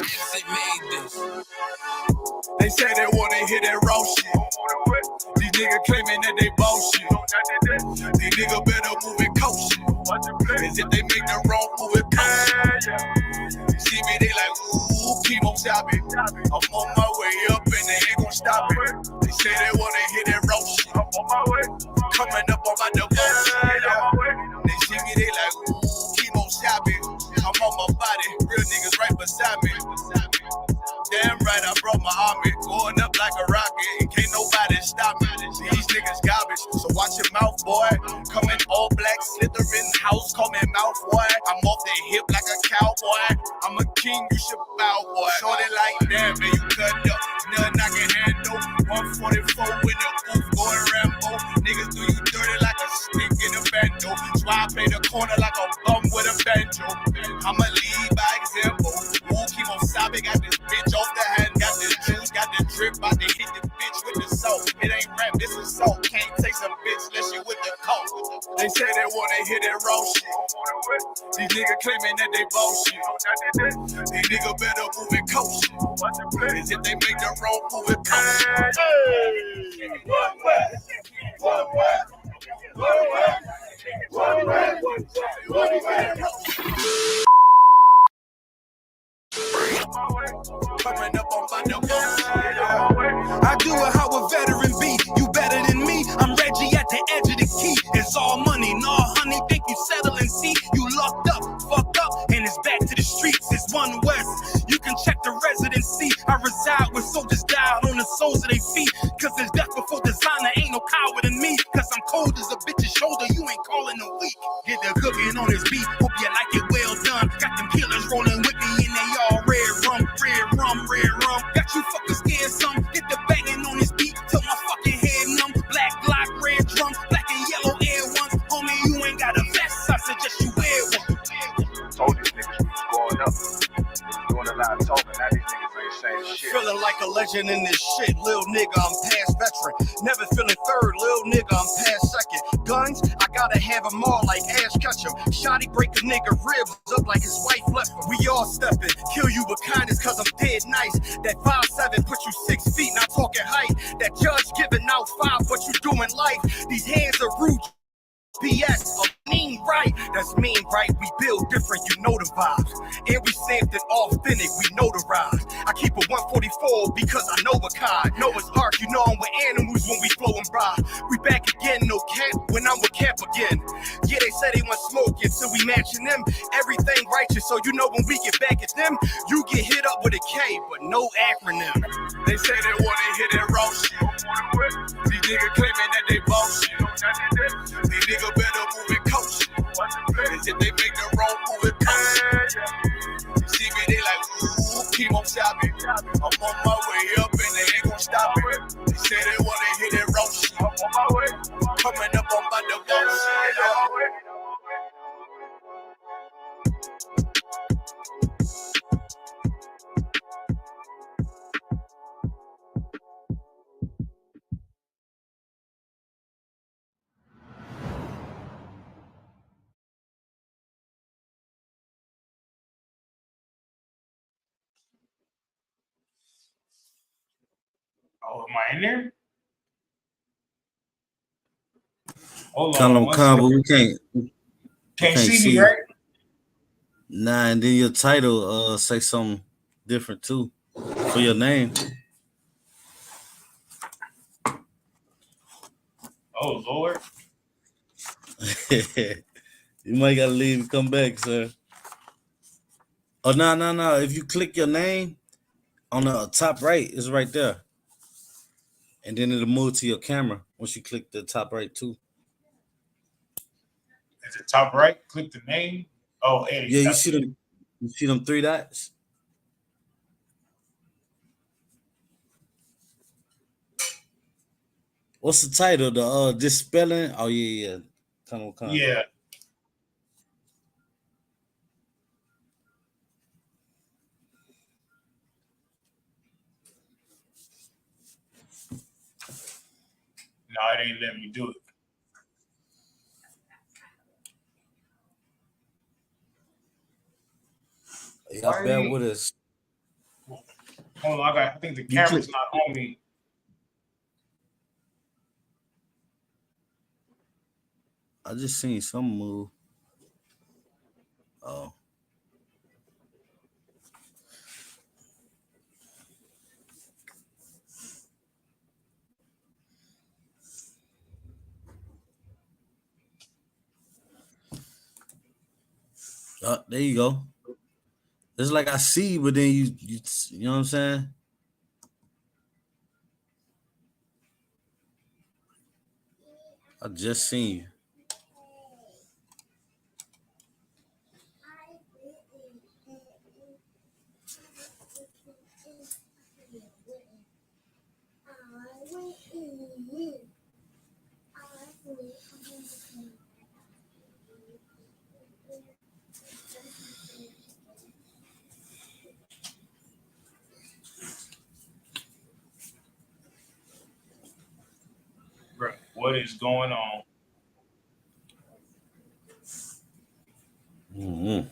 They made this. They say they wanna hear that raw shit. These niggas claiming that they bullshit. These niggas better move it kosher. As if they make the wrong move it kosher. You see me, they like, ooh, chemo shopping. I'm on my way up and they ain't gon' stop it. They say they wanna hear that raw shit. I'm on my way. Coming up on my devotion. They see me, they like, ooh, chemo shopping. I'm on my body, real niggas right beside me. Damn right, I brought my army, going up like a rocket, and can't nobody stop me. These niggas garbage, so watch your mouth, boy. Coming all black, slithering house, call me mouth, boy. I'm off the hip like a cowboy. I'm a king, you should bow, boy. Shorty like that, man, you cut up. Nothing I can handle. 144 in the booth, going Rambo. Niggas do you dirty like a stick in a bando. So I play the corner like a bum with a banjo. I'ma lead by example. Woo, Kimo Sabe got this bitch off the hand, got this juice, got the drip, about to hit the bitch with the soap. It ain't rap, this is salt. Can't take some bitch unless you with the coke. They say they wanna hear that raw shit. These niggas claiming that they bullshit. These niggas better move it kosher. As if they make the wrong move it kosher. Coming up on my I do it how a veteran be. You better than me. I'm Reggie at the edge of the key. It's all money, no honey. Think you settle and see. You locked up, fucked up, and it's back to the streets. It's One West. You can check the residency. I reside with soldiers died on the soles of their feet. Cause there's death before designer. Ain't no coward in me. Cause I'm cold as a bitch's shoulder. You ain't calling a week. Get the cooking on this beat. Hope you like it well done. Got them killers rolling with me and they all red rum, red rum, red rum. Got you fuckers scared some. Get the banging on this beat till my fucking head numb. Black block, red drum, black and yellow air ones. Homie, you ain't got a vest. I suggest you wear one. Told these niggas we was going up. Doing a lot of talking. Now these niggas ain't saying shit. Feeling like a legend in this shit, lil nigga, I'm past veteran. Never feeling third, lil nigga, I'm past second. Guns, I gotta have them all like Ash Ketchum. Shotty break a nigga ribs up like his wife left him. We all stepping, kill you with kindness cause I'm dead nice. That 5'7" put you 6 feet, not talking height. That judge giving out 5, what you doing life. These hands are rude. BS, a mean right, that's mean right, we build different, you know the vibes. And we stamped it authentic, we notarized. I keep a 144 because I know a kind. Noah's Ark, you know I'm with animals when we flowing by. We back again, no cap, when I'm with Cap again. Yeah, they say they want smoking, so we matching them. Everything righteous, so you know when we get back at them, you get hit up with a K, but no acronym. They say they wanna hear that raw shit. These niggas claiming that they bullshit. These niggas better move it kosher. As if they make the wrong move it kosher. You see me, they like, ooh, chemo shopping. I'm on my way up and they ain't gon' stop it. They say they wanna hear that raw shit. I'm on my way. Coming up on my devotion. Oh, am I in there? Hold Column on. combo, we can't see me, right? Nah, and then your title say something different too for your name. Oh Lord. You might gotta leave and come back, sir. Oh no. If you click your name on the top right, it's right there. And then it'll move to your camera once you click the top right too. At the top right, click the name. Oh, Eddie. Yeah, you see them. You see them 3 dots. What's the title? The Despelling. Oh yeah. Come on. Yeah. No, it ain't letting me do it. Y'all bear with us. Hold on, I think the You camera's click. not on me. I just seen some move. Oh. There you go. It's like I see, but then you know what I'm saying? I just seen you. Bro, what is going on? Mm-hmm.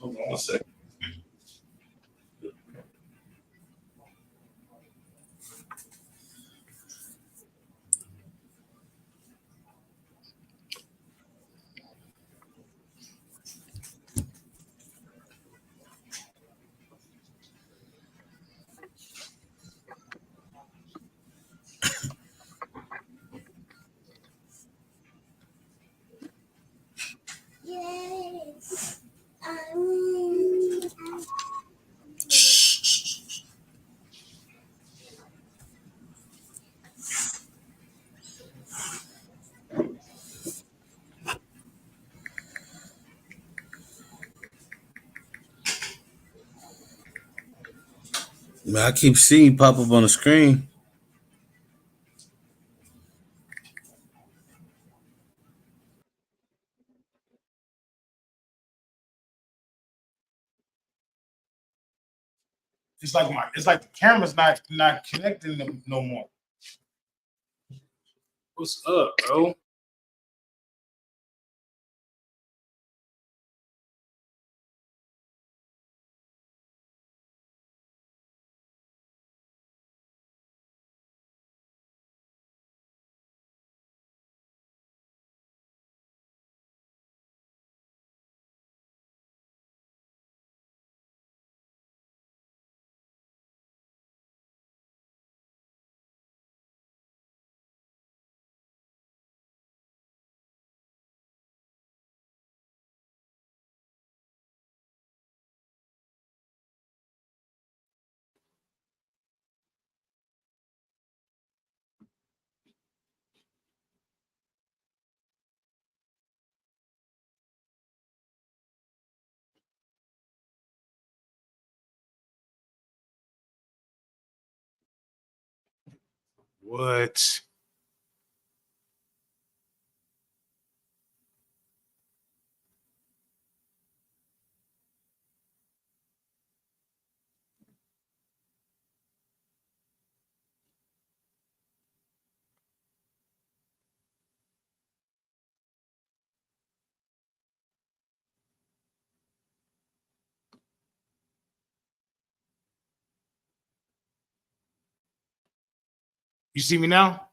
Hold on a second. Man, I keep seeing you pop up on the screen. It's like the camera's not connecting them no more. What's up, bro? What? You see me now?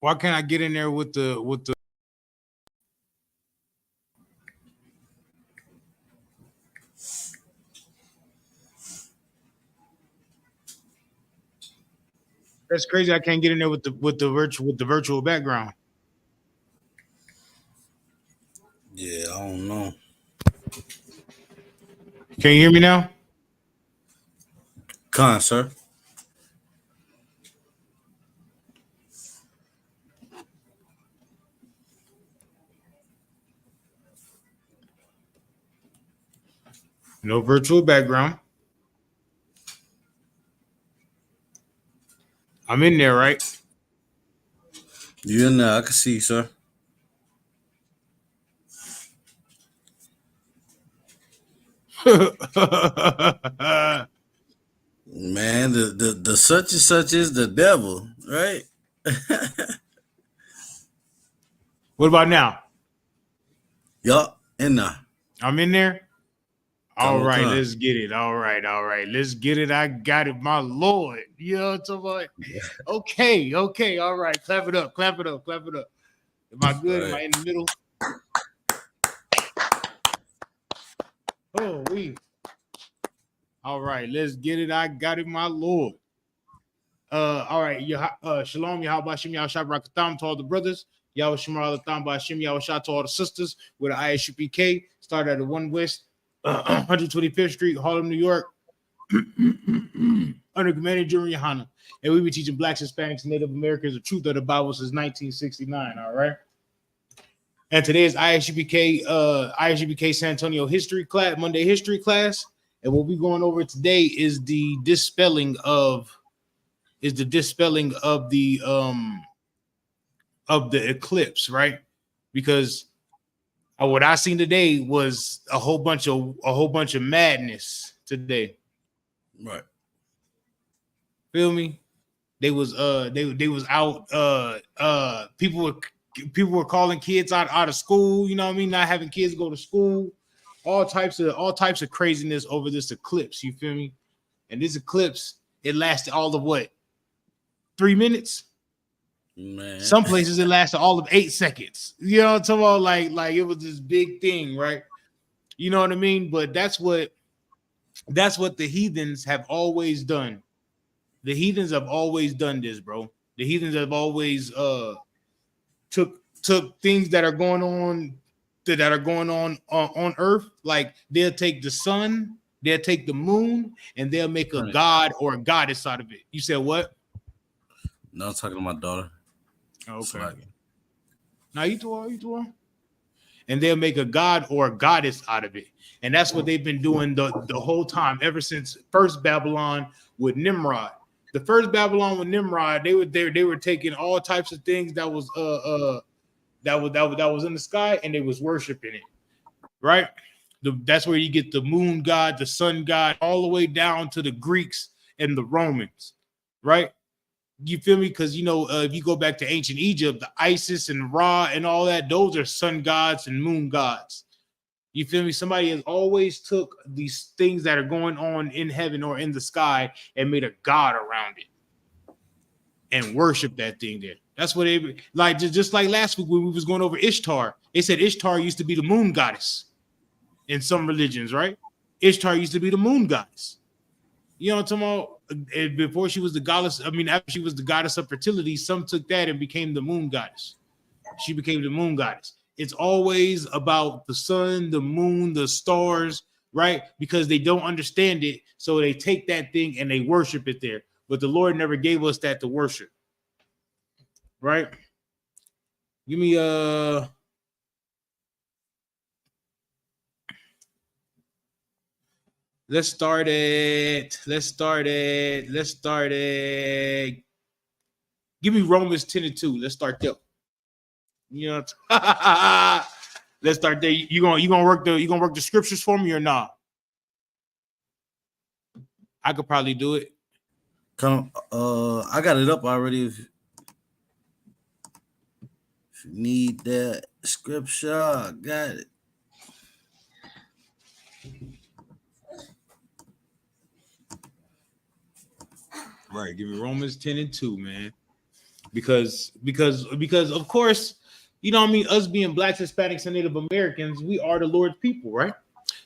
Why can't I get in there with the? That's crazy. I can't get in there with the virtual background. Yeah, I don't know. Can you hear me now? Sir. No virtual background. I'm in there, right? You in there? I can see you, sir. Man, the such and such is the devil, right? What about now? Yup, and nah. I'm in there. All right, Come. let's get it. All right, let's get it. I got it, my Lord. You know what I'm talking about? Okay, all right. Clap it up. Am I good? Right. Am I in the middle? Oh, all right, let's get it. I got it, my Lord. All right, Shalom, Yahabashim, Yahshabrakatam to all the brothers. Yahweh Shemar Alatam Bashim, Yahweh Shah to all the sisters with the I.S.U.P.K. Started at the 1 West, 125th Street, Harlem, New York, under Commander Junior Yohana. And we be teaching Blacks, Hispanics, and Native Americans the truth of the Bible since 1969. All right. And today is I.S.U.P.K. San Antonio history class, Monday history class. And what we're going over today is the dispelling of the eclipse, right? Because what I seen today was a whole bunch of madness today. Right. Feel me? They was out. People were calling kids out of school. You know what I mean? Not having kids go to school. All types of craziness over this eclipse. You feel me? And this eclipse, it lasted all of what? 3 minutes. Man. Some places it lasted all of 8 seconds. You know what I'm talking about? Like it was this big thing, right? You know what I mean? But that's what the heathens have always done. The heathens have always done this, bro. The heathens have always took things that are going on on Earth. Like they'll take the sun, they'll take the moon, and they'll make a god or a goddess out of it. You said what? No, I'm talking to my daughter. Okay. Now you two. And they'll make a god or a goddess out of it. And that's what they've been doing the whole time, ever since first Babylon with Nimrod. The first Babylon with Nimrod, they were taking all types of things that was in the sky, and they was worshiping it. Right? That's where you get the moon god, the sun god, all the way down to the Greeks and the Romans. Right? You feel me? Because if you go back to ancient Egypt, the Isis and Ra and all that, those are sun gods and moon gods. You feel me? Somebody has always took these things that are going on in heaven or in the sky and made a god around it and worship that thing there. That's what they like. Just like last week when we was going over Ishtar, they said Ishtar used to be the moon goddess in some religions, right? Ishtar used to be the moon goddess. You know what I'm talking about? Before she was the goddess, after she was the goddess of fertility, some took that and became the moon goddess. She became the moon goddess. It's always about the sun, the moon, the stars, right? Because they don't understand it, so they take that thing and they worship it there. But the Lord never gave us that to worship, right? Give me Let's start it. Give me Romans 10:2. Let's start there. Let's start there. You gonna work the scriptures for me or not? I could probably do it. I got it up already. If you need that scripture, I got it. Right, give me Romans 10:2, man. Because of course, us being Blacks, Hispanics, and Native Americans, we are the Lord's people, right?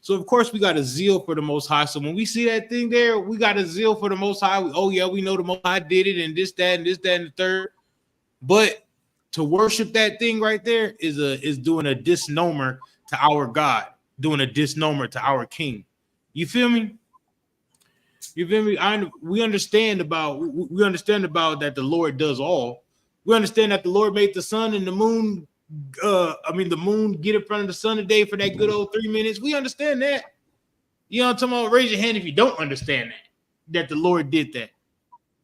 So of course we got a zeal for the Most High. So when we see that thing there, we got a zeal for the Most High. We know the Most High did it, and this, that, and the third. But to worship that thing right there is doing a disnomer to our God, doing a disnomer to our King. You feel me? You feel me? We understand about that the Lord does all. We understand that the Lord made the sun and the moon. The moon get in front of the sun today for that good old 3 minutes. We understand that. You know what I'm talking about? Raise your hand if you don't understand that the Lord did that.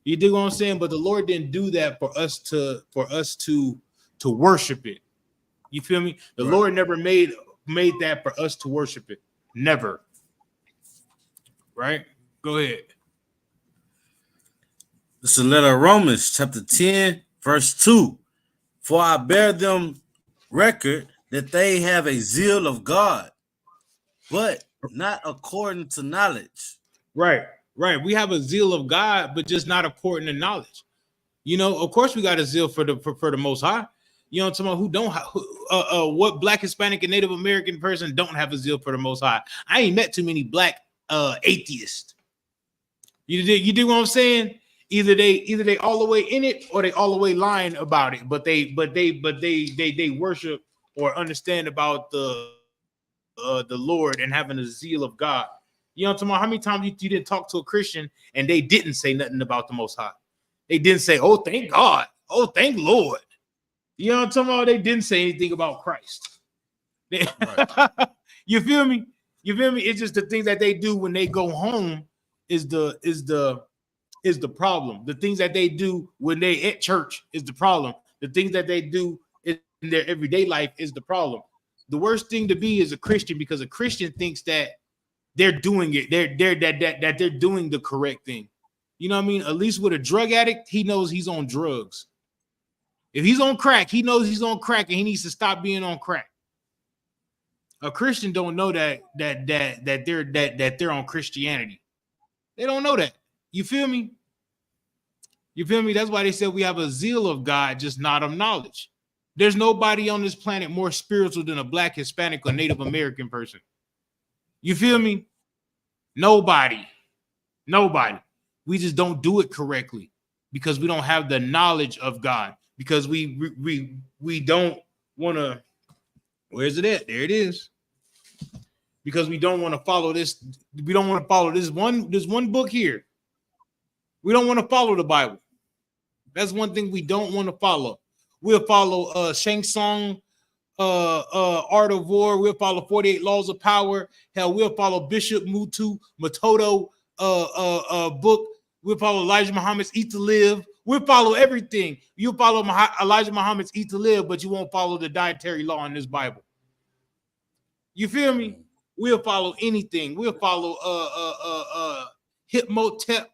You dig what I'm saying? But the Lord didn't do that for us to worship it. You feel me? The Lord never made that for us to worship it. Never. right? Go ahead. It's the letter of Romans, chapter 10, verse 2. For I bear them record that they have a zeal of God, but not according to knowledge. Right, right. We have a zeal of God, but just not according to knowledge. You know, of course, we got a zeal for the Most High. You know, someone who don't what Black, Hispanic, and Native American person don't have a zeal for the Most High. I ain't met too many Black atheists. You did what I'm saying? Either they all the way in it or they all the way lying about it. But they worship or understand about the Lord and having a zeal of God. You know what I'm talking about? How many times you didn't talk to a Christian and they didn't say nothing about the Most High? They didn't say, "Oh, thank God. Oh, thank Lord." You know what I'm talking about? They didn't say anything about Christ. Right. You feel me? You feel me? It's just the things that they do when they go home is the problem. The things that they do when they at church is the problem. The things that they do in their everyday life is the problem. The worst thing to be is a Christian, because a Christian thinks that they're doing it. That they're doing the correct thing. You know what I mean? At least with a drug addict, he knows he's on drugs. If he's on crack, he knows he's on crack and he needs to stop being on crack. A Christian don't know that they're on Christianity. They don't know that. You feel me? You feel me? That's why they said we have a zeal of God, just not of knowledge. There's nobody on this planet more spiritual than a Black, Hispanic, or Native American person. You feel me? Nobody. We just don't do it correctly because we don't have the knowledge of God. Because we don't want to. Where's it at? There it is. Because we don't want to follow this. We don't want to follow this one book here. We don't want to follow the Bible. That's one thing we don't want to follow. We'll follow Shang Tsung, Art of War. We'll follow 48 Laws of Power. Hell, we'll follow Bishop Matoto book. We'll follow Elijah Muhammad's Eat to Live. We'll follow everything. You'll follow Elijah Muhammad's Eat to Live, but you won't follow the dietary law in this Bible. You feel me? We'll follow anything. We'll follow Hipmotep.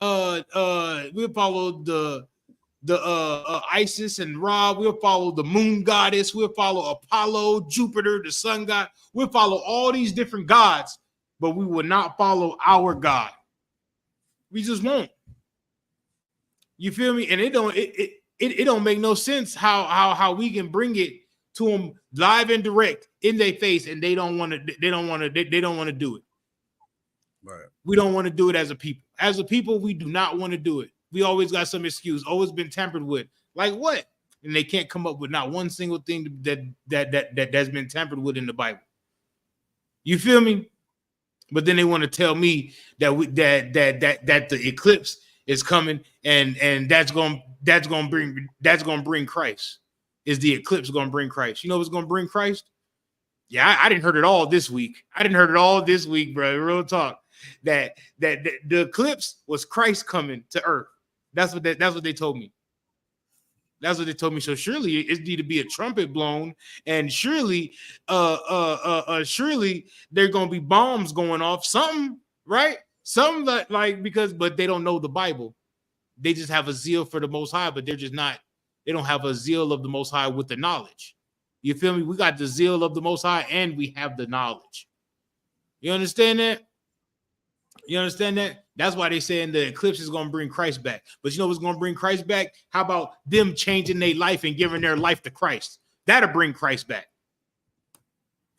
We'll follow the Isis and Ra. We'll follow the moon goddess. We'll follow Apollo, Jupiter, the sun god. We'll follow all these different gods, but we will not follow our God. We just won't. You feel me? And it don't make no sense how we can bring it to them live and direct in their face, and they don't want to do it. Right. We don't want to do it as a people. As a people, we do not want to do it. We always got some excuse. Always been tampered with. Like what? And they can't come up with not one single thing that's been tampered with in the Bible. You feel me? But then they want to tell me that the eclipse is coming and that's gonna bring Christ. Is the eclipse gonna bring Christ? You know what's gonna bring Christ? Yeah, I didn't heard it all this week. Bro. Real talk. That the eclipse was Christ coming to earth. That's what they told me. That's what they told me. So surely it need to be a trumpet blown, and surely surely there are gonna be bombs going off, something, right? Something that, like, but they don't know the Bible. They just have a zeal for the Most High, but they don't have a zeal of the Most High with the knowledge. You feel me? We got the zeal of the Most High and we have the knowledge. You understand that? That's why they saying the eclipse is going to bring Christ back. But you know what's going to bring Christ back? How about them changing their life and giving their life to Christ? That'll bring Christ back.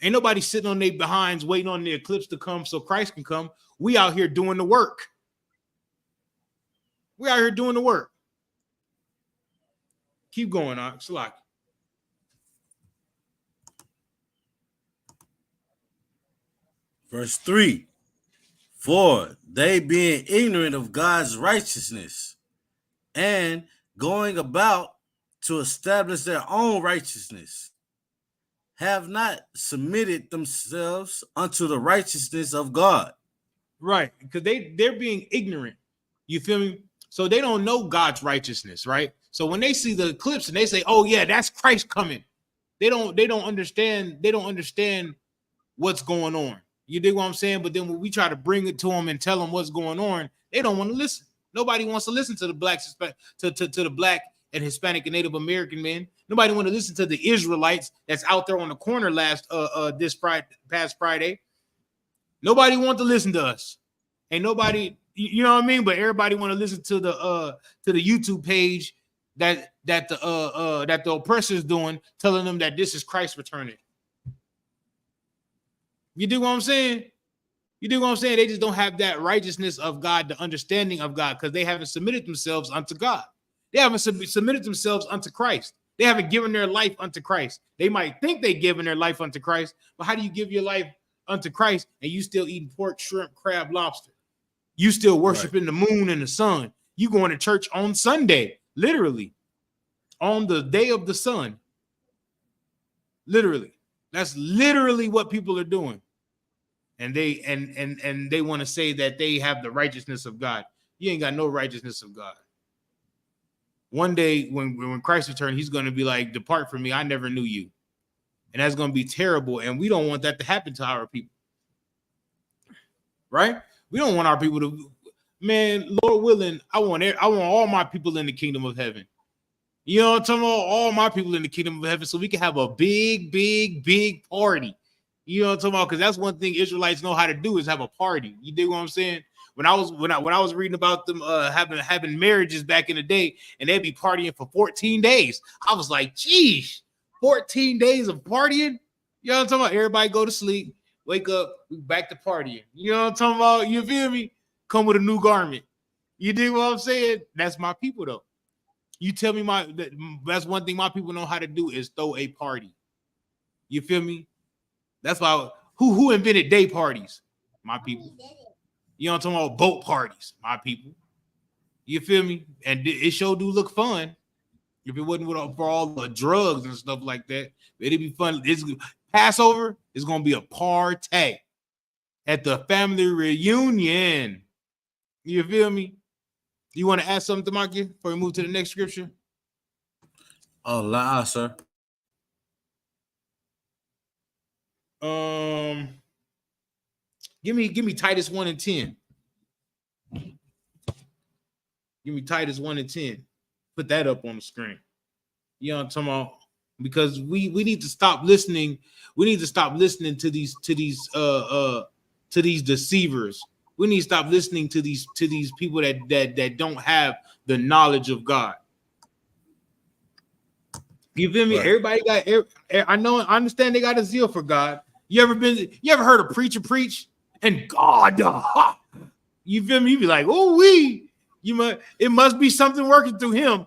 Ain't nobody sitting on their behinds waiting on the eclipse to come so Christ can come. We out here doing the work. Keep going, Salaki. Verse 3. For they being ignorant of God's righteousness and going about to establish their own righteousness, have not submitted themselves unto the righteousness of God. Right, because they're being ignorant. You feel me? So they don't know God's righteousness, right? So when they see the eclipse and they say, "Oh yeah, that's Christ coming," they don't understand. They don't understand what's going on. You dig what I'm saying? But then when we try to bring it to them and tell them what's going on, they don't want to listen. Nobody wants to listen to the black to the black and Hispanic and Native American men. Nobody want to listen to the Israelites that's out there on the corner past Friday. Nobody want to listen to us. Ain't nobody, you know what I mean? But everybody want to listen to the YouTube page that the oppressor's doing, telling them that this is Christ returning. You dig what I'm saying? You dig what I'm saying? They just don't have that righteousness of God, the understanding of God, because they haven't submitted themselves unto God. They haven't submitted themselves unto Christ. They haven't given their life unto Christ. They might think they've given their life unto Christ, but how do you give your life unto Christ and you still eating pork, shrimp, crab, lobster? You still worshiping the moon and the sun. You going to church on Sunday, literally, on the day of the sun. Literally. That's literally what people are doing. And they want to say that they have the righteousness of God. You ain't got no righteousness of God. One day when Christ returns, he's going to be like, depart from me, I never knew you. And that's going to be terrible. And we don't want that to happen to our people. Right? We don't want our people to, man, Lord willing, I want all my people in the kingdom of heaven. You know what I'm talking about? All my people in the kingdom of heaven, so we can have a big, big, big party. You know what I'm talking about? Because that's one thing Israelites know how to do is have a party. You dig what I'm saying? When I was reading about them having marriages back in the day, and they'd be partying for 14 days. I was like, geez, 14 days of partying? You know what I'm talking about? Everybody go to sleep, wake up, back to partying. You know what I'm talking about? You feel me? Come with a new garment. You dig what I'm saying? That's my people, though. You tell me that's one thing my people know how to do is throw a party. You feel me? That's why who invented day parties? My people. You know what I'm talking about? Boat parties, my people. You feel me? And it sure do look fun. If it wasn't for all the drugs and stuff like that, it'd be fun. Passover is gonna be a party at the family reunion. You feel me? You want to add something, Marky, before we move to the next scripture? Oh, la, sir. Give me Titus 1 and 10. Give me Titus 1 and 10. Put that up on the screen. You know what I'm talking about? Because we need to stop listening. We need to stop listening to these deceivers. We need to stop listening to these people that don't have the knowledge of God. You feel me? Right. Everybody got. I understand they got a zeal for God. You ever heard a preacher preach and God? You feel me? You be like, oh, it must be something working through him.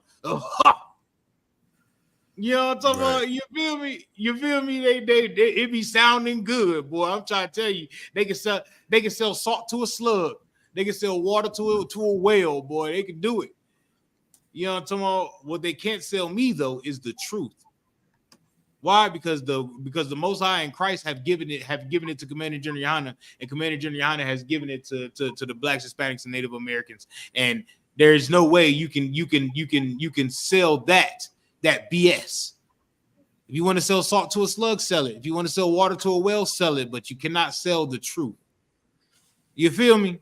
You know what I'm talking about? You feel me? You feel me? They it be sounding good, boy. I'm trying to tell you, they can sell salt to a slug. They can sell water to a whale, boy. They can do it. You know what I'm talking about? What they can't sell me though is the truth. Why? Because the Most High and Christ have given it to Commander General Yohana, and Commander General Yohana has given it to the Blacks, Hispanics, and Native Americans. And there's no way you can sell that BS. If you want to sell salt to a slug, sell it. If you want to sell water to a whale, sell it. But you cannot sell the truth. You feel me?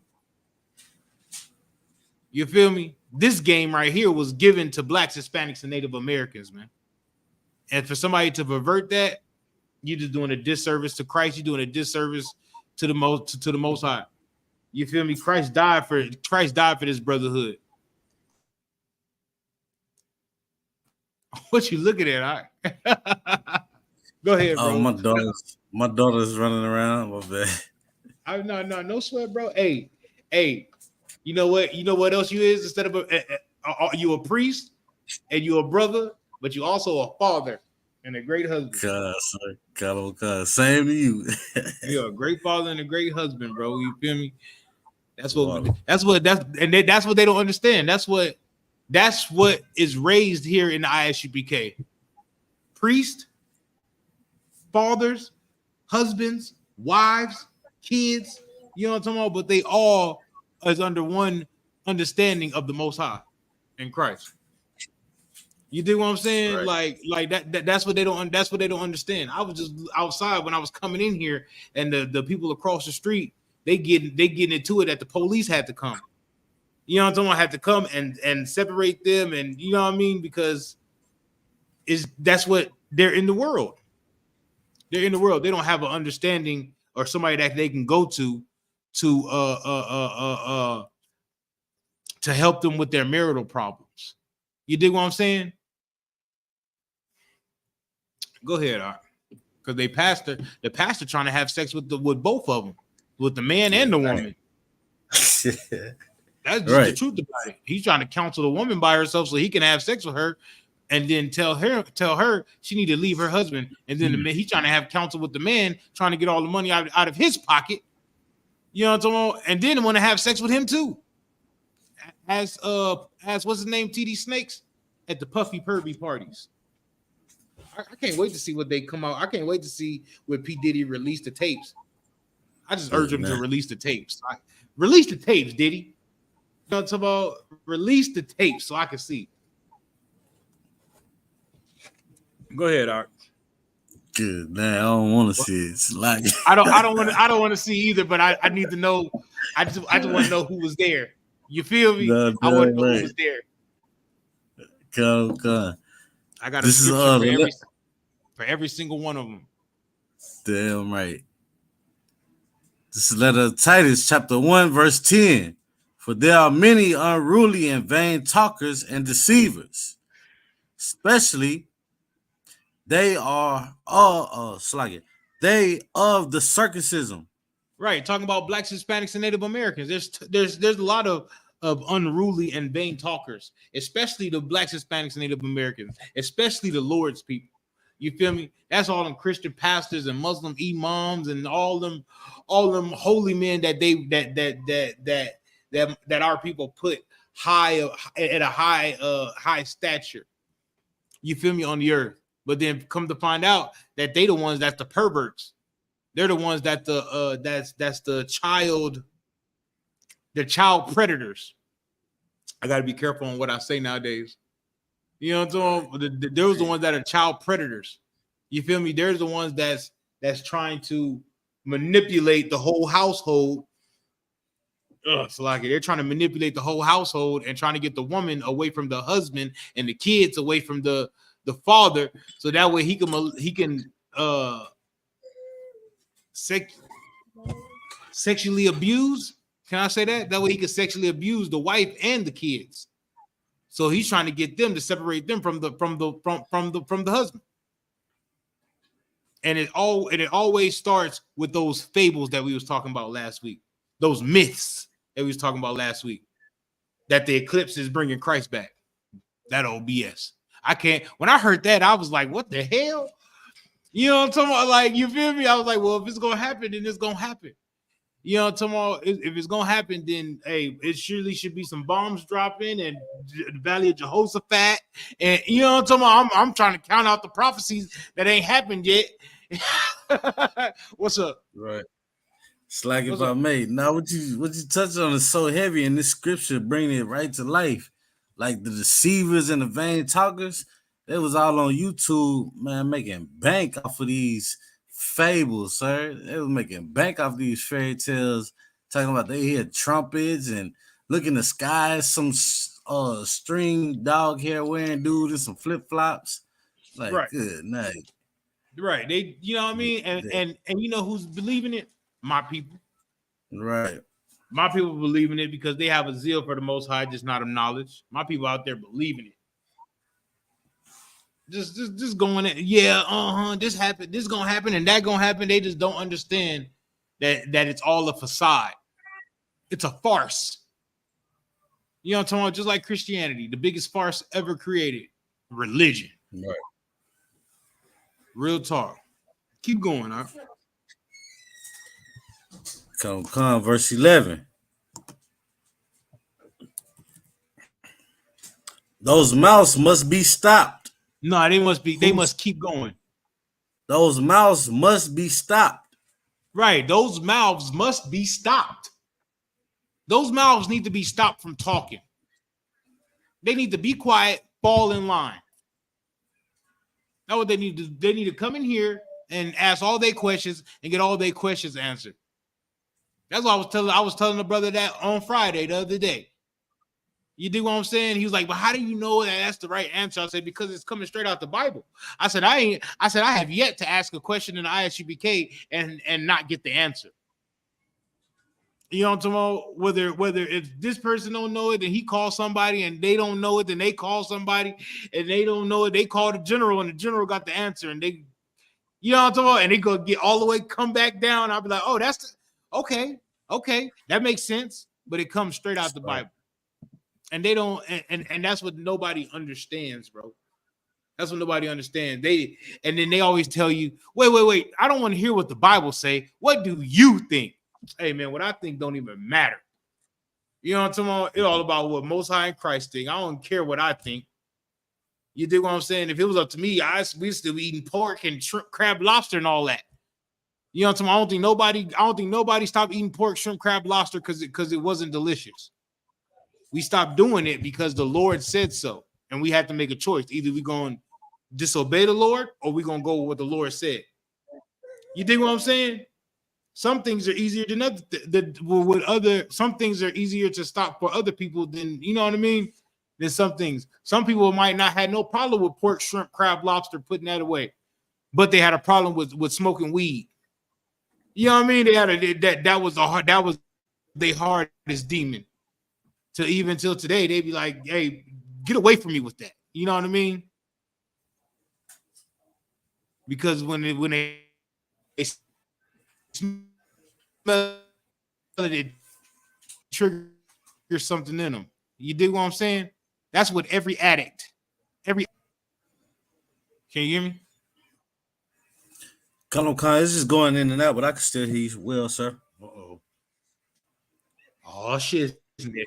You feel me? This game right here was given to Blacks, Hispanics, and Native Americans, man. And for somebody to pervert that, you're just doing a disservice to Christ. You're doing a disservice to the Most High. You feel me? Christ died for this brotherhood. What you looking at? All right. Go ahead, bro. My daughter's running around. My bad. No sweat, bro. Hey, you know what? You know what else you is instead of you a priest and you a brother, but you also a father and a great husband. Same to you. You're a great father and a great husband, bro. You feel me? That's what they don't understand. That's what is raised here in the I.S.U.P.K. Priest, fathers, husbands, wives, kids, you know what I'm talking about? But they all is under one understanding of the Most High in Christ. You dig what I'm saying? Right. Like that's what they don't. That's what they don't understand. I was just outside when I was coming in here, and the people across the street they getting into it that the police had to come. You know what I'm talking about? Had to come and separate them, and you know what I mean, because that's what they're in the world. They're in the world. They don't have an understanding or somebody that they can go to to help them with their marital problems. You dig what I'm saying? Go ahead, Art. Because the pastor trying to have sex with both of them, with the man and the woman. That's just the truth about it. He's trying to counsel the woman by herself so he can have sex with her, and then tell her she need to leave her husband. And then the man, he's trying to have counsel with the man, trying to get all the money out of his pocket. You know what I'm talking about? And then want to have sex with him too. As what's his name? TD Snakes at the Puffy Purby parties. I can't wait to see what they come out. I can't wait to see when P. Diddy release the tapes. I just urge him to release the tapes. Release the tapes, Diddy. You know what I'm talking about? Release the tapes so I can see. Go ahead, Art. Good man. I don't want to see it. It's like I don't want to see either, but I need to know. I just want to know who was there. You feel me? I want to know who was there. Come. I got a scripture for every single one of them. Damn right. This is letter of Titus, chapter 1, verse 10. For there are many unruly and vain talkers and deceivers, especially they are they of the circumcision. Right, talking about blacks, Hispanics, and Native Americans. There's a lot of unruly and vain talkers, especially the blacks, Hispanics, and Native Americans, especially the Lord's people. You feel me? That's all them Christian pastors and Muslim imams and all them holy men that our people put high at a high stature. You feel me, on the earth. But then come to find out that they the ones that's the perverts. They're the ones that that's the child predators. I got to be careful on what I say nowadays. You know what I'm saying? Those the ones that are child predators. You feel me? There's the ones that's trying to manipulate the whole household. So like they're trying to manipulate the whole household and trying to get the woman away from the husband and the kids away from the father, so that way he can sexually abuse. Can I say that? That way he can sexually abuse the wife and the kids. So he's trying to get them to separate them from the husband. And it always starts with those fables that we was talking about last week, those myths that we was talking about last week, that the eclipse is bringing Christ back. That old BS. I can't. When I heard that, I was like, "What the hell?" You know what I'm talking about? Like, you feel me? I was like, "Well, if it's gonna happen, then it's gonna happen." You know what I'm talking about? If it's gonna happen, then hey, it surely should be some bombs dropping and the Valley of Jehoshaphat, and you know what I'm talking about? I'm trying to count out the prophecies that ain't happened yet. What's up? Right. It's like if I may. Now what you touch on is so heavy, in this scripture bringing it right to life. Like the deceivers and the vain talkers, they was all on YouTube, man, making bank off of these fables, sir. They was making bank off these fairy tales, talking about they hear trumpets and look in the sky, some string dog hair wearing dude and some flip flops. Like, right. Good night. Right. They, you know what I mean? And you know who's believing it? My people. Right. My people believe in it because they have a zeal for the Most High, just not a knowledge. My people out there believing it. Just going in, yeah, this happened, this gonna happen, and that gonna happen. They just don't understand that it's all a facade. It's a farce. You know what I'm talking about? Just like Christianity, the biggest farce ever created. Religion. Right. Real talk. Keep going, huh? Come, verse 11. Those mouths must be stopped. No, they must keep going. Those mouths must be stopped. Right. Those mouths must be stopped. Those mouths need to be stopped from talking. They need to be quiet, fall in line. That's what they need to do. They need to come in here and ask all their questions and get all their questions answered. That's what I was telling the brother that on Friday the other day. You dig what I'm saying? He was like, "But how do you know that that's the right answer?" I said, "Because it's coming straight out the Bible." I said, I have yet to ask a question in the I.S.U.P.K and not get the answer. You know what I'm talking about? Whether if this person don't know it and he calls somebody and they don't know it, then they call somebody and they don't know it, they call the general and the general got the answer and they, you know what I'm talking about? And they go get all the way, come back down. I'll be like, "Oh, okay, that makes sense." But it comes straight out the Bible. And they don't, and that's what nobody understands, bro. That's what nobody understands. And then they always tell you, wait. I don't want to hear what the Bible say. What do you think? Hey, man, what I think don't even matter. You know what I'm talking about? It's all about what Most High in Christ think. I don't care what I think. You dig what I'm saying? If it was up to me, we still be eating pork and shrimp, crab, lobster, and all that. You know what I'm talking about? I don't think nobody stopped eating pork, shrimp, crab, lobster because it wasn't delicious. We stopped doing it because the Lord said so, and we had to make a choice. Either we're going to disobey the Lord or we're going to go with what the Lord said. You dig what I'm saying? Some things are easier than some things are easier to stop for other people than, you know what I mean? Than some things. Some people might not have no problem with pork, shrimp, crab, lobster, putting that away, but they had a problem with smoking weed. You know what I mean? They had that was their hardest demon. To even till today, they'd be like, "Hey, get away from me with that." You know what I mean? Because when they smell it triggers something in them. You dig what I'm saying? That's what every addict. Can you hear me? Colonel Khan, it's just going in and out, but I can still hear you well, sir. Oh shit, isn't it?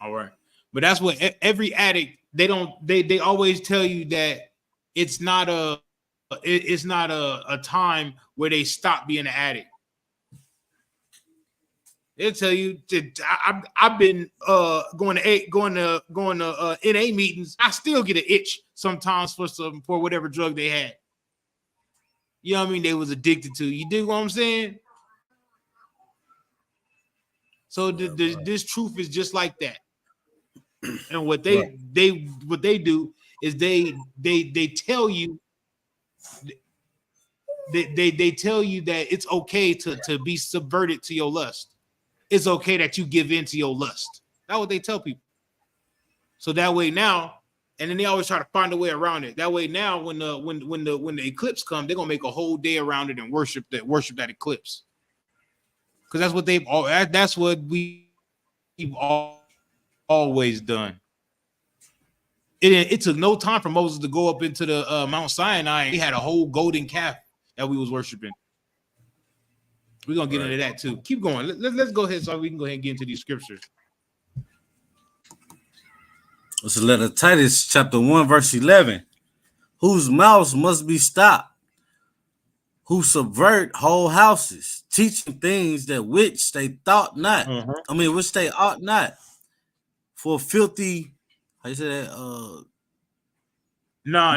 All right, but that's what every addict. They always tell you that it's not a time where they stop being an addict. They'll tell you I've been going to NA meetings. I still get an itch sometimes for whatever drug they had. You know what I mean? They was addicted to. You dig what I'm saying? So this truth is just like that. And what they do is they tell you they tell you that it's okay to be subverted to your lust. It's okay that you give in to your lust. That's what they tell people. So that way now, and then they always try to find a way around it. That way now, when the eclipse comes, they're gonna make a whole day around it and worship that eclipse. Because that's what we've always done. It took no time for Moses to go up into the Mount Sinai. He had a whole golden calf that we was worshiping. We're gonna get into that too. Keep going. Let's go ahead so we can go ahead and get into these scriptures. It's the letter Titus, chapter 1, verse 11. Whose mouths must be stopped, who subvert whole houses, teaching things that which they thought not. Which they ought not. For filthy, how you say that? No.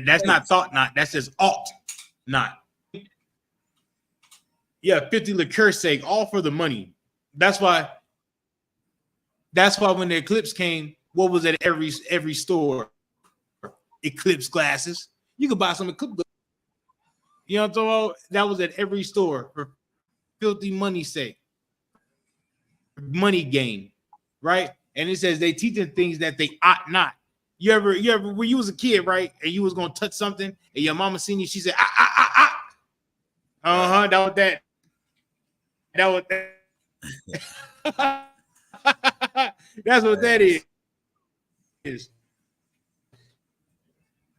That's not thought not. That says ought not. Yeah, 50 liqueur sake, all for the money. That's why when the eclipse came, what was at every store? Eclipse glasses. You could buy some eclipse. You know what I'm talking about? That was at every store for filthy money's sake. Money gain, right? And it says they teaching things that they ought not. You ever when you was a kid, right? And you was gonna touch something, and your mama seen you, she said, ah. That was that. That's what that is.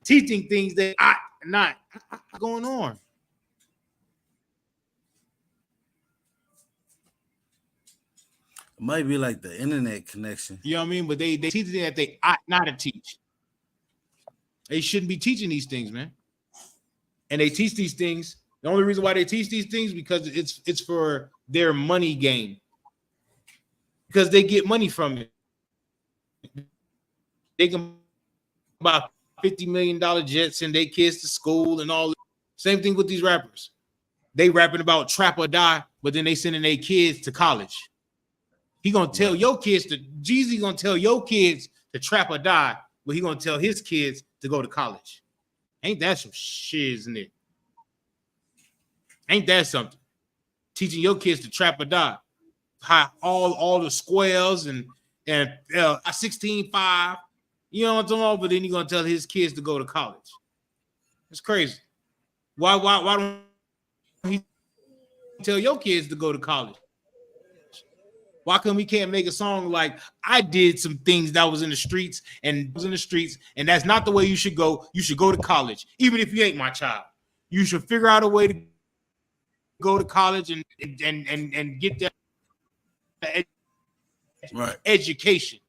Teaching things that ought not. What's going on? It might be like the internet connection. You know what I mean? But they teach things that they ought not to teach. They shouldn't be teaching these things, man. And they teach these things. The only reason why they teach these things because it's for their money gain. Because they get money from it. They can about $50 million jets, send their kids to school and all. Same thing with these rappers. They rapping about trap or die, but then they sending their kids to college. He gonna tell your kids to Jeezy gonna tell your kids to trap or die, but he gonna tell his kids to go to college. Ain't that some shit, isn't it? Ain't that something? Teaching your kids to trap or die. How all the squares and 16.5. You know what I'm talking about? But then he gonna tell his kids to go to college. It's crazy. Why don't he tell your kids to go to college? Why come we can't make a song like I did some things that was in the streets and that's not the way you should go. You should go to college, even if you ain't my child. You should figure out a way to go to college and get that education.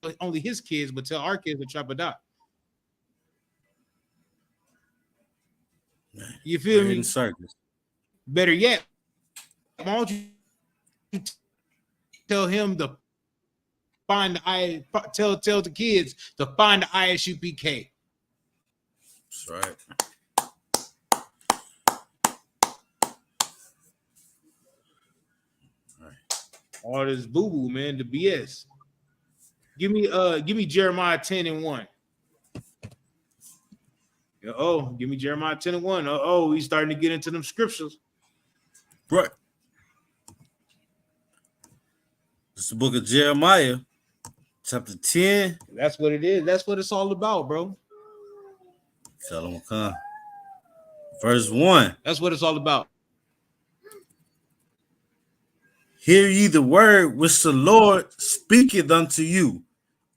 But only his kids would tell our kids to trap or die. You feel me? Circus. Better yet, why don't you tell him to find tell the kids to find the I.S.U.P.K. That's right. All this boo-boo, man, the BS. Give me Jeremiah 10:1. Give me Jeremiah 10:1. He's starting to get into them scriptures. Right. It's the book of Jeremiah, chapter 10. That's what it is. That's what it's all about, bro. Tell them come. Verse 1. That's what it's all about. Hear ye the word which the Lord speaketh unto you,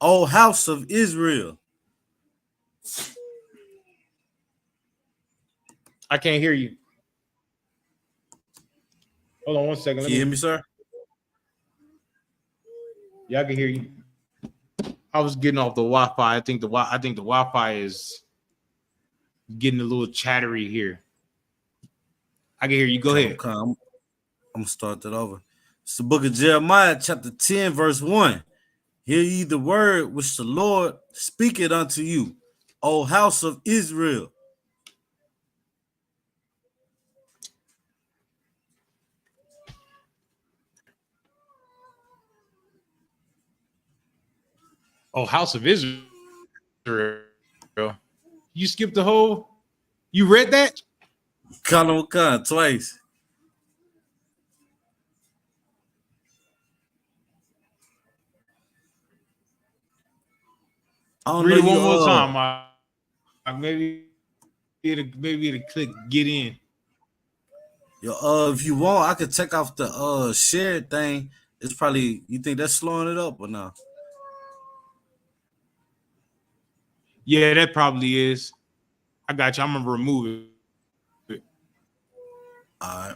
O house of Israel. I can't hear you. Hold on one second. Can you hear me, sir? Yeah, I can hear you. I was getting off the Wi-Fi. I think the Wi-Fi is getting a little chattery here. I can hear you. Go ahead. I'm gonna start that over. It's the book of Jeremiah, chapter 10, verse 1. Hear ye the word which the Lord speaketh unto you, O house of Israel. Oh, house of Israel. You skipped the whole. You read that? Khan twice. I don't Read know it one you, more time. Maybe it'll click get in. If you want, I could check off the shared thing. It's probably, you think that's slowing it up or not? Yeah, that probably is. I got you. I'm gonna remove it. All right.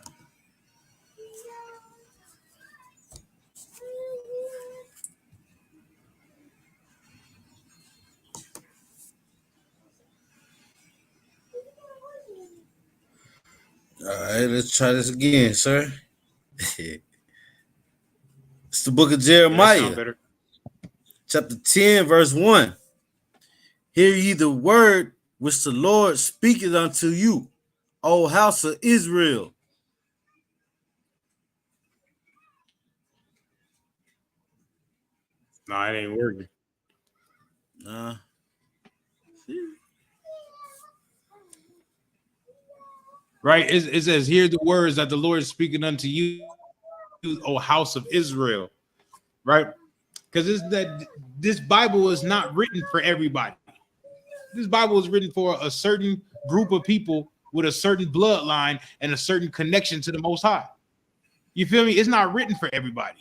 All right, let's try this again, sir. It's the book of Jeremiah, chapter 10, verse 1. Hear ye the word which the Lord speaketh unto you, O house of Israel. No, it ain't working. Right? It says, hear the words that the Lord is speaking unto you, O house of Israel. Right? Because this Bible is not written for everybody. This Bible is written for a certain group of people with a certain bloodline and a certain connection to the Most High. You feel me? It's not written for everybody.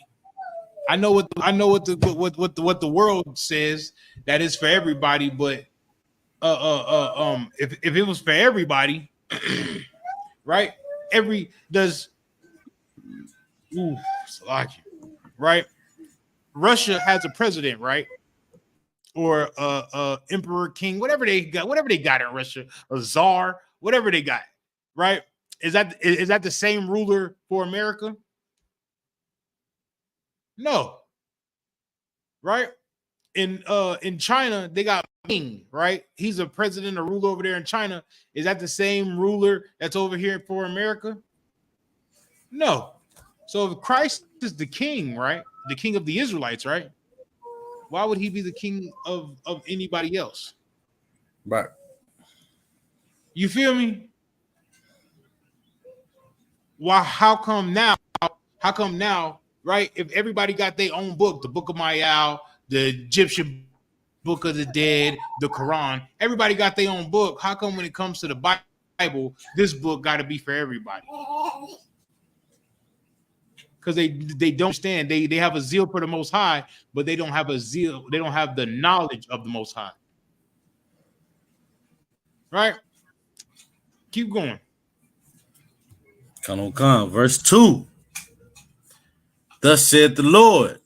I know what the world says that is for everybody, but if it was for everybody, right? Right? Russia has a president, right? Or emperor, king, whatever they got in Russia, a czar, whatever they got, right? Is that the same ruler for America? No. Right? in China, they got King, right? He's a president or ruler over there in China. Is that the same ruler that's over here for America? No. So if Christ is the king, right? The king of the Israelites, right? Why would he be the king of anybody else? Right. You feel me? Why? How come now? How come now? Right? If everybody got their own book, the Book of Mayal, the Egyptian Book of the Dead, the Quran, everybody got their own book. How come when it comes to the Bible, this book got to be for everybody? Because they don't understand. They have a zeal for the Most High, but they don't have a zeal. They don't have the knowledge of the Most High. Right? Keep going. Come. Verse 2. Thus said the Lord,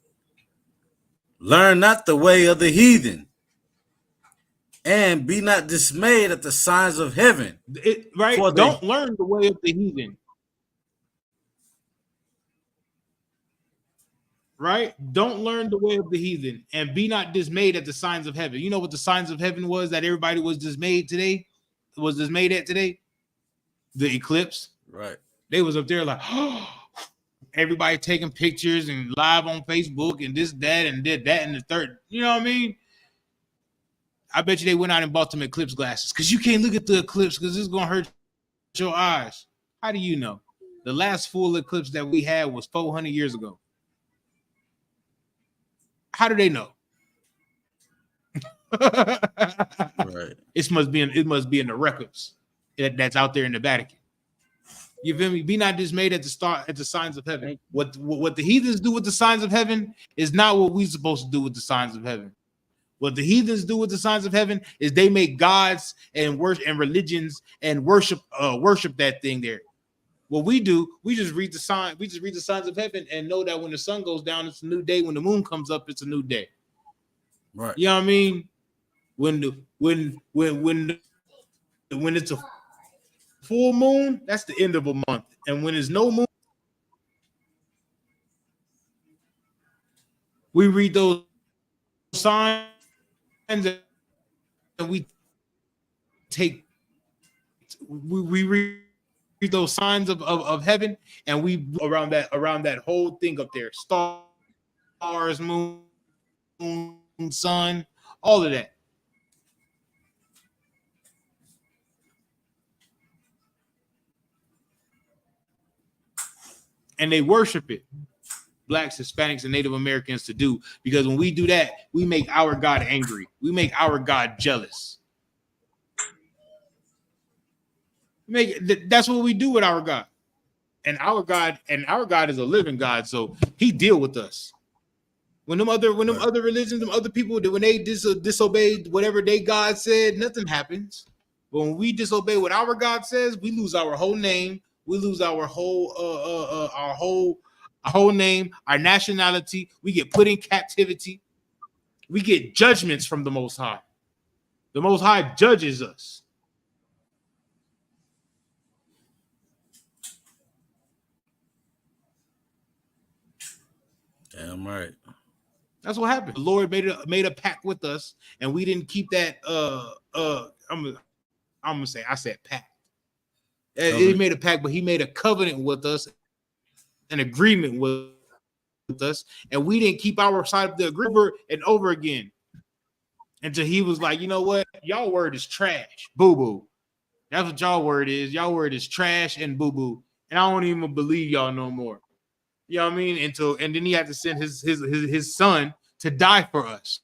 learn not the way of the heathen, and be not dismayed at the signs of heaven. Right? Don't learn the way of the heathen. Right? Don't learn the way of the heathen, and be not dismayed at the signs of heaven. You know what the signs of heaven was that everybody was dismayed today? Was dismayed at today? The eclipse. Right. They was up there like, oh, everybody taking pictures and live on Facebook and this, that, and that, and the third. You know what I mean? I bet you they went out and bought them eclipse glasses because you can't look at the eclipse because it's gonna hurt your eyes. How do you know? The last full eclipse that we had was 400 years ago. How do they know? Right. It must be in the records that's out there in the Vatican. You feel me? Be not dismayed at the signs of heaven. What the heathens do with the signs of heaven is not what we're supposed to do with the signs of heaven. What the heathens do with the signs of heaven is they make gods and worship and religions and worship that thing there. What we do, we just read the sign. We just read the signs of heaven and know that when the sun goes down, it's a new day. When the moon comes up, it's a new day. Right. You know what I mean? When it's a full moon, that's the end of a month. And when there's no moon, we read those signs and we read those signs of heaven, and we around that whole thing up there, stars, moon, sun, all of that. And they worship it. Blacks, Hispanics, and Native Americans to do, because when we do that, we make our God angry. We make our God jealous. That's what we do with our God. And our God is a living God, so he deal with us. When them other religions, them other people, when they disobeyed whatever they God said, nothing happens. But when we disobey what our God says, we lose our whole name. We lose our whole name, our nationality. We get put in captivity. We get judgments from the Most High. The Most High judges us. Damn right. That's what happened. The Lord made a pact with us, and we didn't keep that. I'm gonna say I said pact. He made a pact, but he made a covenant with us, an agreement with us, and we didn't keep our side of the agreement and over again until he was like, you know what, y'all word is trash, boo boo. That's what y'all word is. Y'all word is trash and boo boo, and I don't even believe y'all no more. You know what I mean? And then he had to send his son to die for us.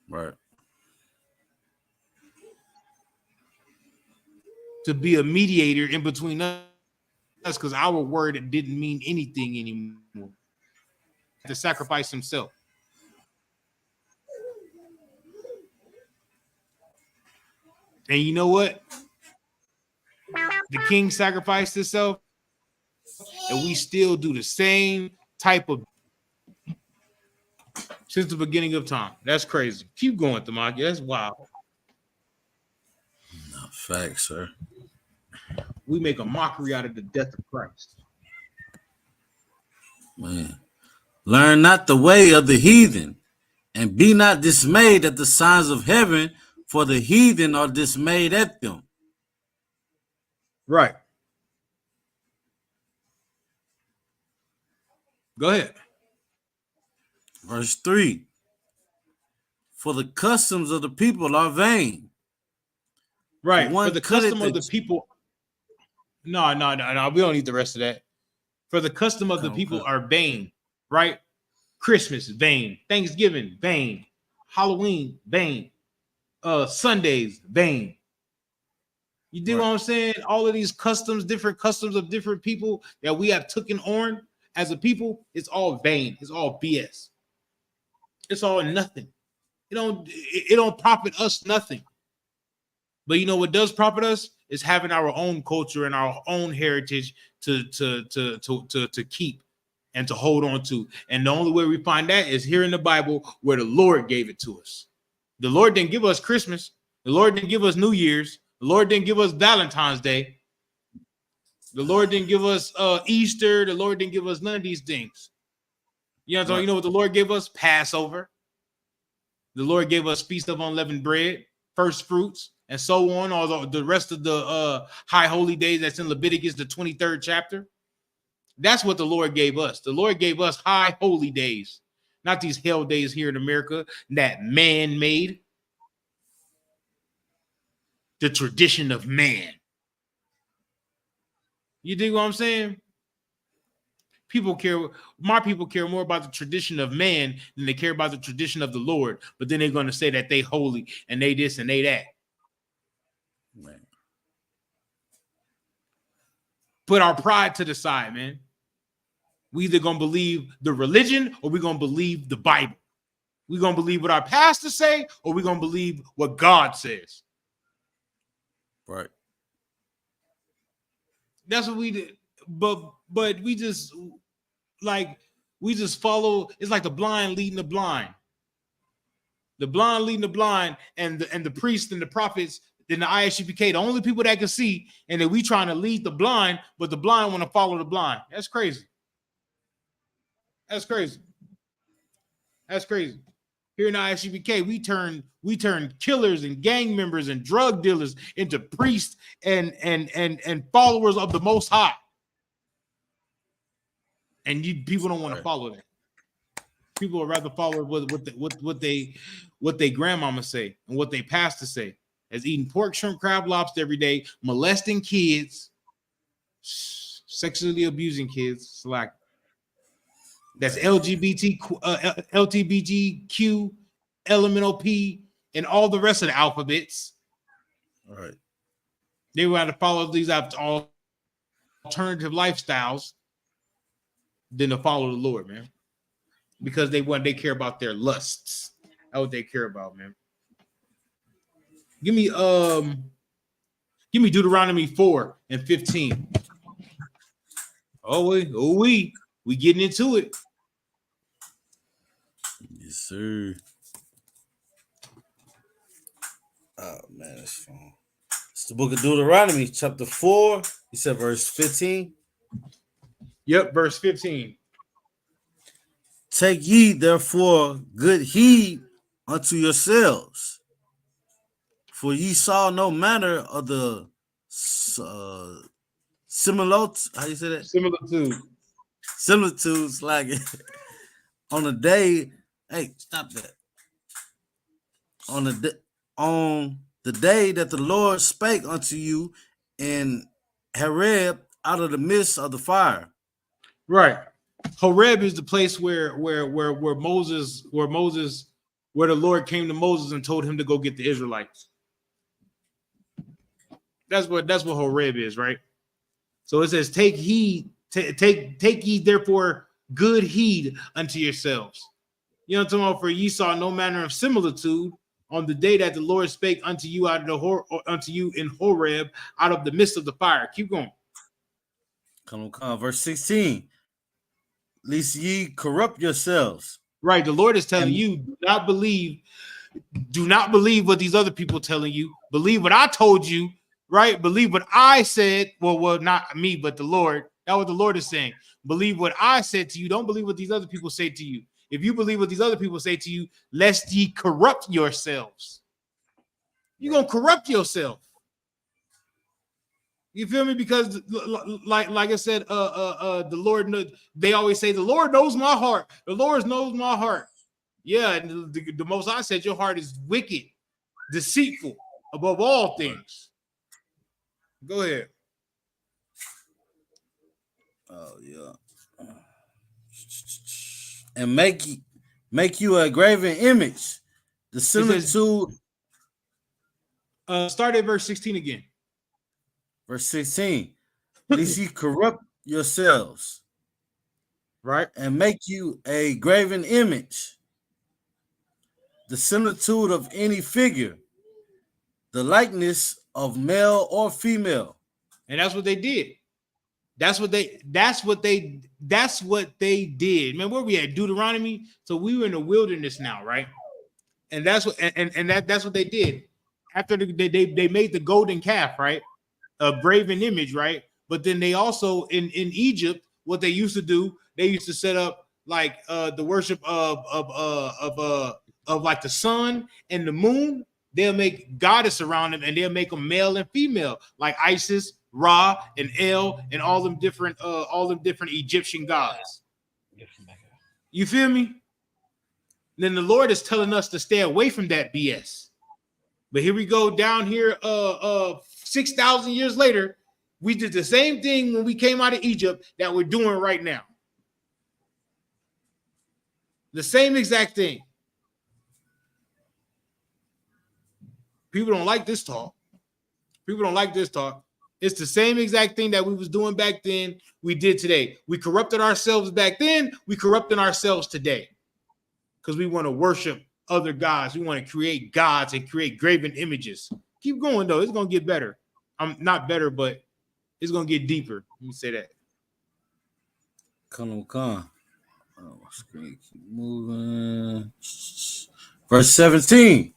Right. To be a mediator in between us, because our word didn't mean anything anymore. To sacrifice himself. And you know what? The king sacrificed himself, and we still do the same type of since the beginning of time. That's crazy. Keep going, Tamaki. That's wild. No, facts, sir. We make a mockery out of the death of Christ. Man. Learn not the way of the heathen, and be not dismayed at the signs of heaven, for the heathen are dismayed at them. Right. Go ahead. Verse 3. For the customs of the people are vain. Right. For One the cutteth custom of the people. No. We don't need the rest of that. For the custom of the people are vain. Right. Christmas, vain. Thanksgiving, vain. Halloween, vain. Sundays, vain. You do what I'm saying? All of these customs, different customs of different people that we have taken on as a people, it's all vain. It's all BS. It's all nothing. It don't profit us nothing. But you know what does profit us is having our own culture and our own heritage to keep and to hold on to. And the only way we find that is here in the Bible where the Lord gave it to us. The Lord didn't give us Christmas. The Lord didn't give us New Year's. The Lord didn't give us Valentine's Day. The Lord didn't give us Easter. The Lord didn't give us none of these things. You know what I'm saying? You know what the Lord gave us? Passover. The Lord gave us Feast of Unleavened Bread, first fruits, and so on. All the rest of the high holy days that's in Leviticus, the 23rd chapter. That's what the Lord gave us. The Lord gave us high holy days, not these hell days here in America that man made. The tradition of man. You dig what I'm saying? My people care more about the tradition of man than they care about the tradition of the Lord. But then they're going to say that they holy and they this and they that. Man. Put our pride to the side, man. We either going to believe the religion or we're going to believe the Bible. We're going to believe what our pastors say or we're going to believe what God says. Right. That's what we did. But we just follow. It's like the blind leading the blind. The blind leading the blind, and the priests and the prophets, then the I.S.U.P.K, the only people that can see, and then we trying to lead the blind, but the blind want to follow the blind. That's crazy. That's crazy. That's crazy. Here in I.S.U.P.K, we turn killers and gang members and drug dealers into priests and followers of the Most High. And people don't want to follow that. People would rather follow what they grandmama say and what they pastor say, as eating pork, shrimp, crab, lobster every day, molesting kids, sexually abusing kids. It's like that's LGBTQ, LMNOP, and all the rest of the alphabets. All right. They would have to follow these alternative lifestyles than to follow the Lord, man. Because they care about their lusts. That's what they care about, man. Give me Deuteronomy 4:15. We getting into it. Yes, sir. Oh man, that's fun. It's the book of Deuteronomy, chapter 4. You said verse 15. Yep, verse 15. Take ye therefore good heed unto yourselves, for ye saw no manner of the similitudes. How you say that? Similitudes, like on the day. Hey, stop that. On the day that the Lord spake unto you in Horeb out of the midst of the fire. Right. Horeb is the place where the Lord came to Moses and told him to go get the Israelites. That's what Horeb is, right? So it says, take heed, take ye therefore good heed unto yourselves. You know what I'm talking about? For ye saw no manner of similitude on the day that the Lord spake unto you unto you in Horeb out of the midst of the fire. Keep going. Come on. Verse 16. Lest ye corrupt yourselves. Right. The Lord is telling you, do not believe what these other people telling you. Believe what I told you, right? Believe what I said. Well, not me, but the Lord. That's what the Lord is saying. Believe what I said to you. Don't believe what these other people say to you. If you believe what these other people say to you, lest ye corrupt yourselves. You're going to corrupt yourself. You feel me? Because like I said, the Lord, they always say, the Lord knows my heart. The Lord knows my heart. Yeah, and the Most High said your heart is wicked, deceitful, above all things. Go ahead. Oh yeah. And make you a graven image. The similitude. Start at verse 16 again. Verse 16. Lest ye corrupt yourselves. Right. And make you a graven image. The similitude of any figure. The likeness of male or female. And that's what they did. That's what they did. Man, where we at? Deuteronomy. So we were in the wilderness now, right? And that's what that's what they did. After they made the golden calf, right? A graven image, right? But then they also in Egypt, what they used to do, they used to set up like the worship of like the sun and the moon. They'll make goddess around them, and they'll make them male and female, like Isis, Ra, and El, and all them different Egyptian gods. You feel me? Then the Lord is telling us to stay away from that BS. But here we go down here, 6,000 years later, we did the same thing when we came out of Egypt that we're doing right now. The same exact thing. People don't like this talk. People don't like this talk. It's the same exact thing that we was doing back then, we did today. We corrupted ourselves back then, we corrupting ourselves today. Because we want to worship other gods. We want to create gods and create graven images. Keep going, though. It's going to get better. I'm not better, but it's going to get deeper. Let me say that. Come on. Oh, my screen keep moving. Verse 17.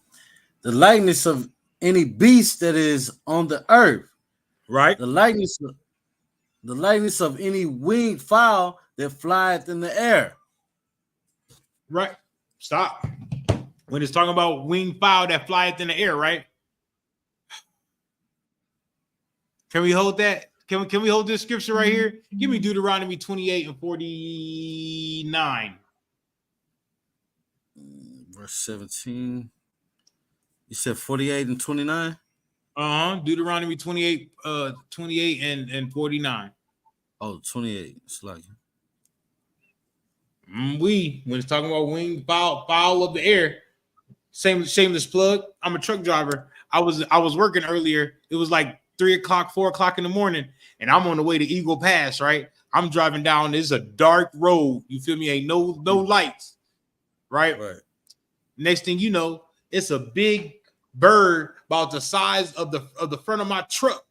The likeness of any beast that is on the earth. Right. The likeness of any winged fowl that flieth in the air. Right. Stop. When it's talking about winged fowl that flieth in the air, right? Can we hold that? Can we hold this scripture right here? Give me Deuteronomy 28 and 49. Verse 17. You said 48 and 29? Deuteronomy 28, 28 and 49. Oh, 28. It's like when it's talking about winged fowl of the air. Shameless plug. I'm a truck driver. I was working earlier. It was like 3 o'clock, 4 o'clock in the morning, and I'm on the way to Eagle Pass, right? I'm driving down. This is a dark road. You feel me? Ain't no lights, right? Right. Next thing you know, it's a big bird about the size of the front of my truck.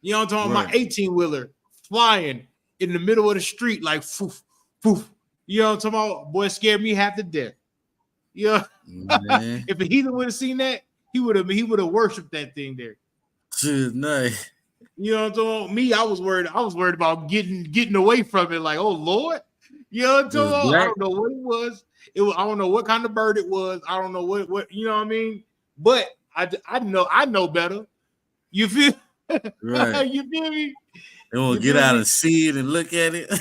You know what I'm talking about? My 18-wheeler flying in the middle of the street like poof, poof. You know what I'm talking about? Boy, scared me half to death. Yeah. If a heathen would have seen that, he would have worshipped that thing there. Nice. You know what I'm talking about? Me, I was worried about getting away from it. Like, oh Lord. You know what I'm talking about? I don't know what it was. I don't know what kind of bird it was. I don't know what you know what I mean? But I know better. You feel right? You feel me? They won't get out and see it and look at it.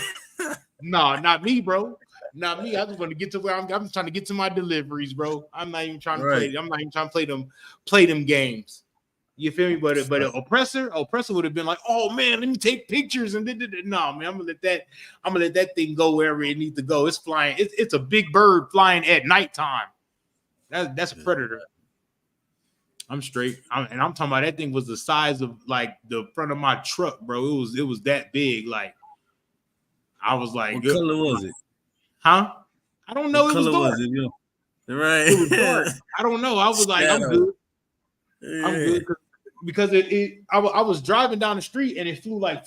No, not me, bro. Not me. I just want to get to where I'm trying to get to my deliveries, bro. I'm not even trying to play. I'm not even trying to play them games. You feel me? But an oppressor would have been like, oh man, let me take pictures and no, man, I'm gonna let that thing go wherever it needs to go. It's flying. It's a big bird flying at nighttime. That's a predator. I'm straight. I'm talking about that thing was the size of like the front of my truck, bro. It was that big. Like I was like, what color was it? Huh? I don't know. What it was color dark. was it? Yeah. Right. It was dark. I don't know. I was like, I'm good. Yeah. I'm good because I was driving down the street and it flew like,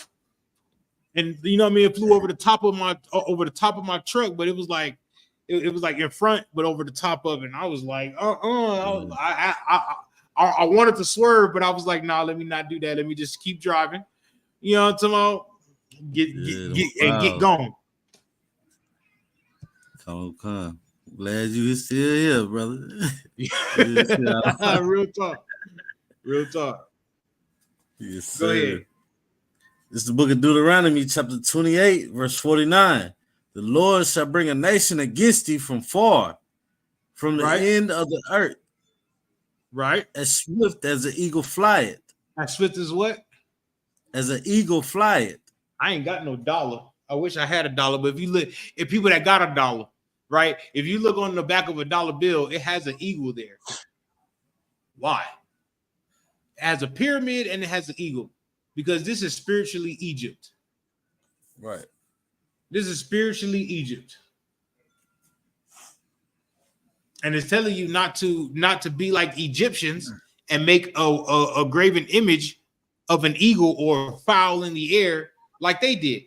and you know what I mean. It flew over the top of my truck, but it was like it was like in front, but over the top of it. And I was like, I wanted to swerve, but I was like, nah, let me not do that. Let me just keep driving. You know what I'm talking about? Get gone. Come. Glad you still here, brother. Yes, Real talk. Real talk. yes, sir. Go ahead. This is the book of Deuteronomy, chapter 28, verse 49. The Lord shall bring a nation against thee from far, from the Right. end of the earth, Right. as swift as an eagle flieth. As swift as what? As an eagle flieth. I ain't got no dollar. I wish I had a dollar, but if people that got a dollar, right? If you look on the back of a dollar bill, it has an eagle there. Why? It has a pyramid and it has an eagle, because this is spiritually Egypt. Right. This is spiritually Egypt. And it's telling you not to be like Egyptians and make a graven image of an eagle or a fowl in the air like they did.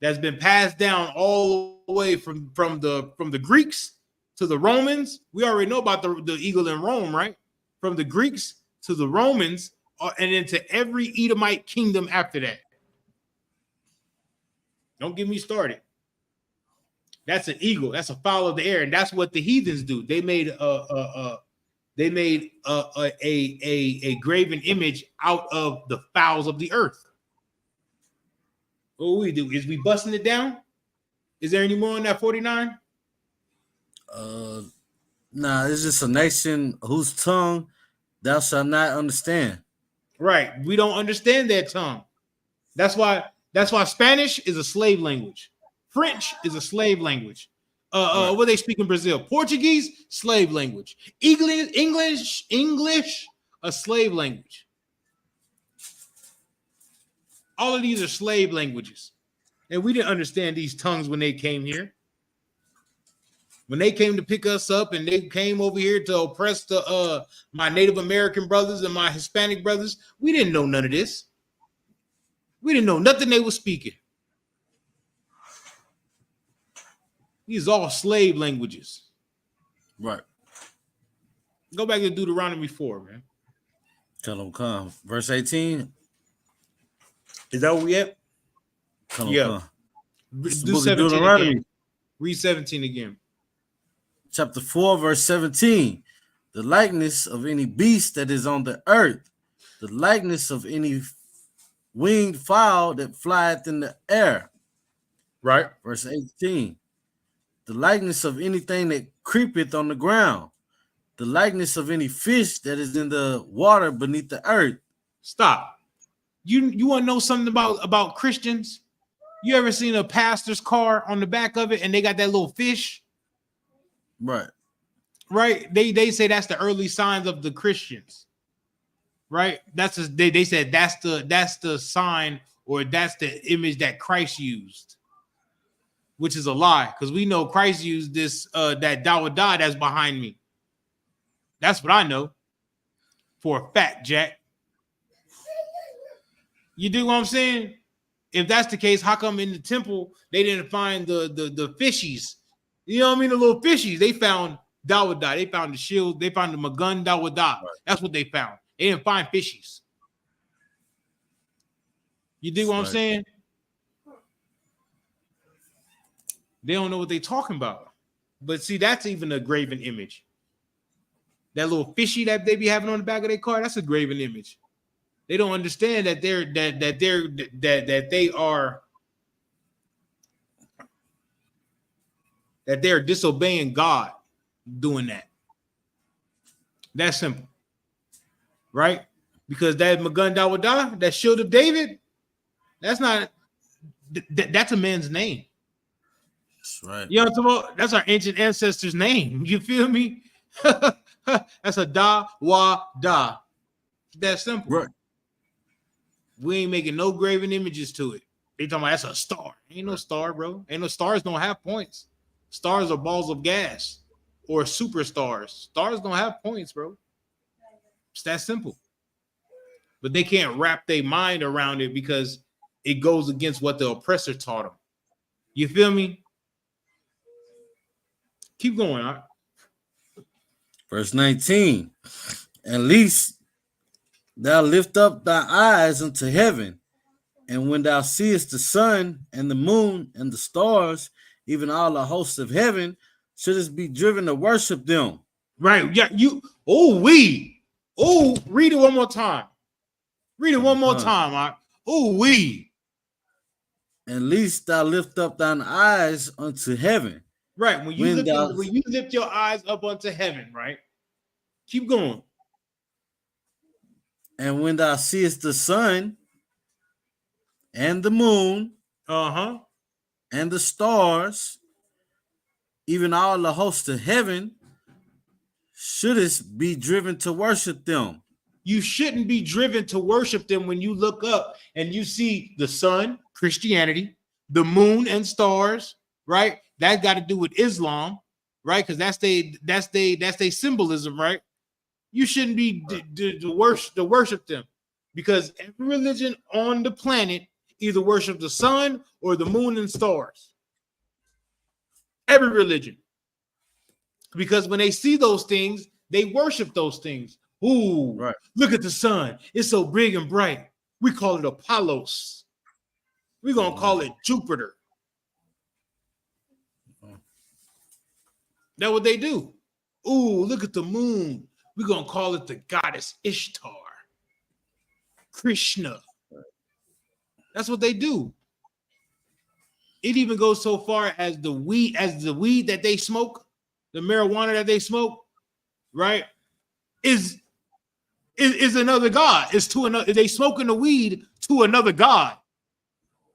That's been passed down all the way from the Greeks to the Romans. We already know about the eagle in Rome, right? From the Greeks to the Romans, and into every Edomite kingdom after that. Don't get me started. That's an eagle. That's a fowl of the air, and that's what the heathens do. They made a graven image out of the fowls of the earth. What we do is we busting it down. Is there any more on that 49? Nah, it's just a nation whose tongue thou shalt not understand. Right. We don't understand that tongue. That's why Spanish is a slave language. French is a slave language. Right. What they speak in Brazil? Portuguese, slave language. English, a slave language. All of these are slave languages. And we didn't understand these tongues when they came here. When they came to pick us up and they came over here to oppress my Native American brothers and my Hispanic brothers, we didn't know none of this. We didn't know nothing they were speaking. These are all slave languages. Right. Go back to Deuteronomy 4, man. Tell them come. Verse 18. Is that what we at? Tell them Yeah. come. Do 17 again. Read 17 again. Chapter 4, verse 17. The likeness of any beast that is on the earth, the likeness of any winged fowl that flieth in the air. Right. Verse 18. The likeness of anything that creepeth on the ground, the likeness of any fish that is in the water beneath the earth. Stop. You want to know something about Christians? You ever seen a pastor's car on the back of it and they got that little fish? Right. Right. They say that's the early signs of the Christians. Right. They said that's the sign, or that's the image that Christ used, which is a lie, because we know Christ used this that Dawadah that's behind me. That's what I know for a fact, Jack. You do what I'm saying? If that's the case, how come in the temple they didn't find the fishies? You know what I mean? The little fishies. They found Dawadah. They found the shield. They found the Magun Dawadah. Right. That's what they found. They didn't find fishies. You dig what I'm saying? They don't know what they're talking about. But see, that's even a graven image. That little fishy that they be having on the back of their car, that's a graven image. They don't understand that they're disobeying God doing that. That's simple. Right? Because that Magun Dawadah, that shield of David, that's a man's name. That's right. You know what I'm talking about? That's our ancient ancestors' name. You feel me? That's a Dawadah. That's simple. Right. We ain't making no graven images to it. They talking about that's a star. Ain't no star, bro. Ain't no stars. Don't have points. Stars are balls of gas or superstars. Stars don't have points, bro. It's that simple. But they can't wrap their mind around it because it goes against what the oppressor taught them. You feel me? Keep going. Right? Verse 19. At least thou lift up thy eyes unto heaven And when thou seest the sun and the moon and the stars, even all the hosts of heaven, shouldest be driven to worship them. Right. Yeah. Read it one more time. Read it one more time. Right? At least thou lift up thine eyes unto heaven. Right. When you lift your eyes up unto heaven, right? Keep going. And when thou seest the sun and the moon, and the stars, even all the hosts of heaven, shouldest be driven to worship them. You shouldn't be driven to worship them when you look up and you see the sun, Christianity, the moon and stars, right? That got to do with Islam, right? Because that's they symbolism, right? You shouldn't be to worship them, because every religion on the planet either worship the sun or the moon and stars. Every religion. Because when they see those things, they worship those things. Ooh, right. Look at the sun. It's so big and bright. We call it Apollos. We're going to call it Jupiter. That's what they do. Ooh, look at the moon. We're going to call it the goddess Ishtar. Krishna. That's what they do. It even goes so far as the weed that they smoke, the marijuana that they smoke, right? Is another god. It's to another. They smoking the weed to another god.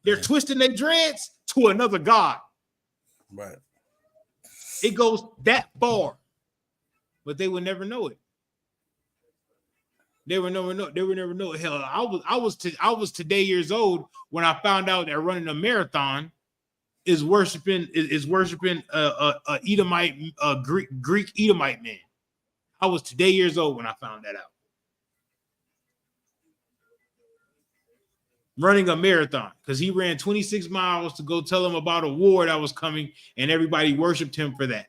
They're twisting their dreads to another god. Right. It goes that far, but they would never know it. They would never know. Hell, I was today years old when I found out that running a marathon is worshiping a Edomite, Greek Edomite man. I was today years old when I found that out. Running a marathon, because he ran 26 miles to go tell them about a war that was coming, and everybody worshipped him for that.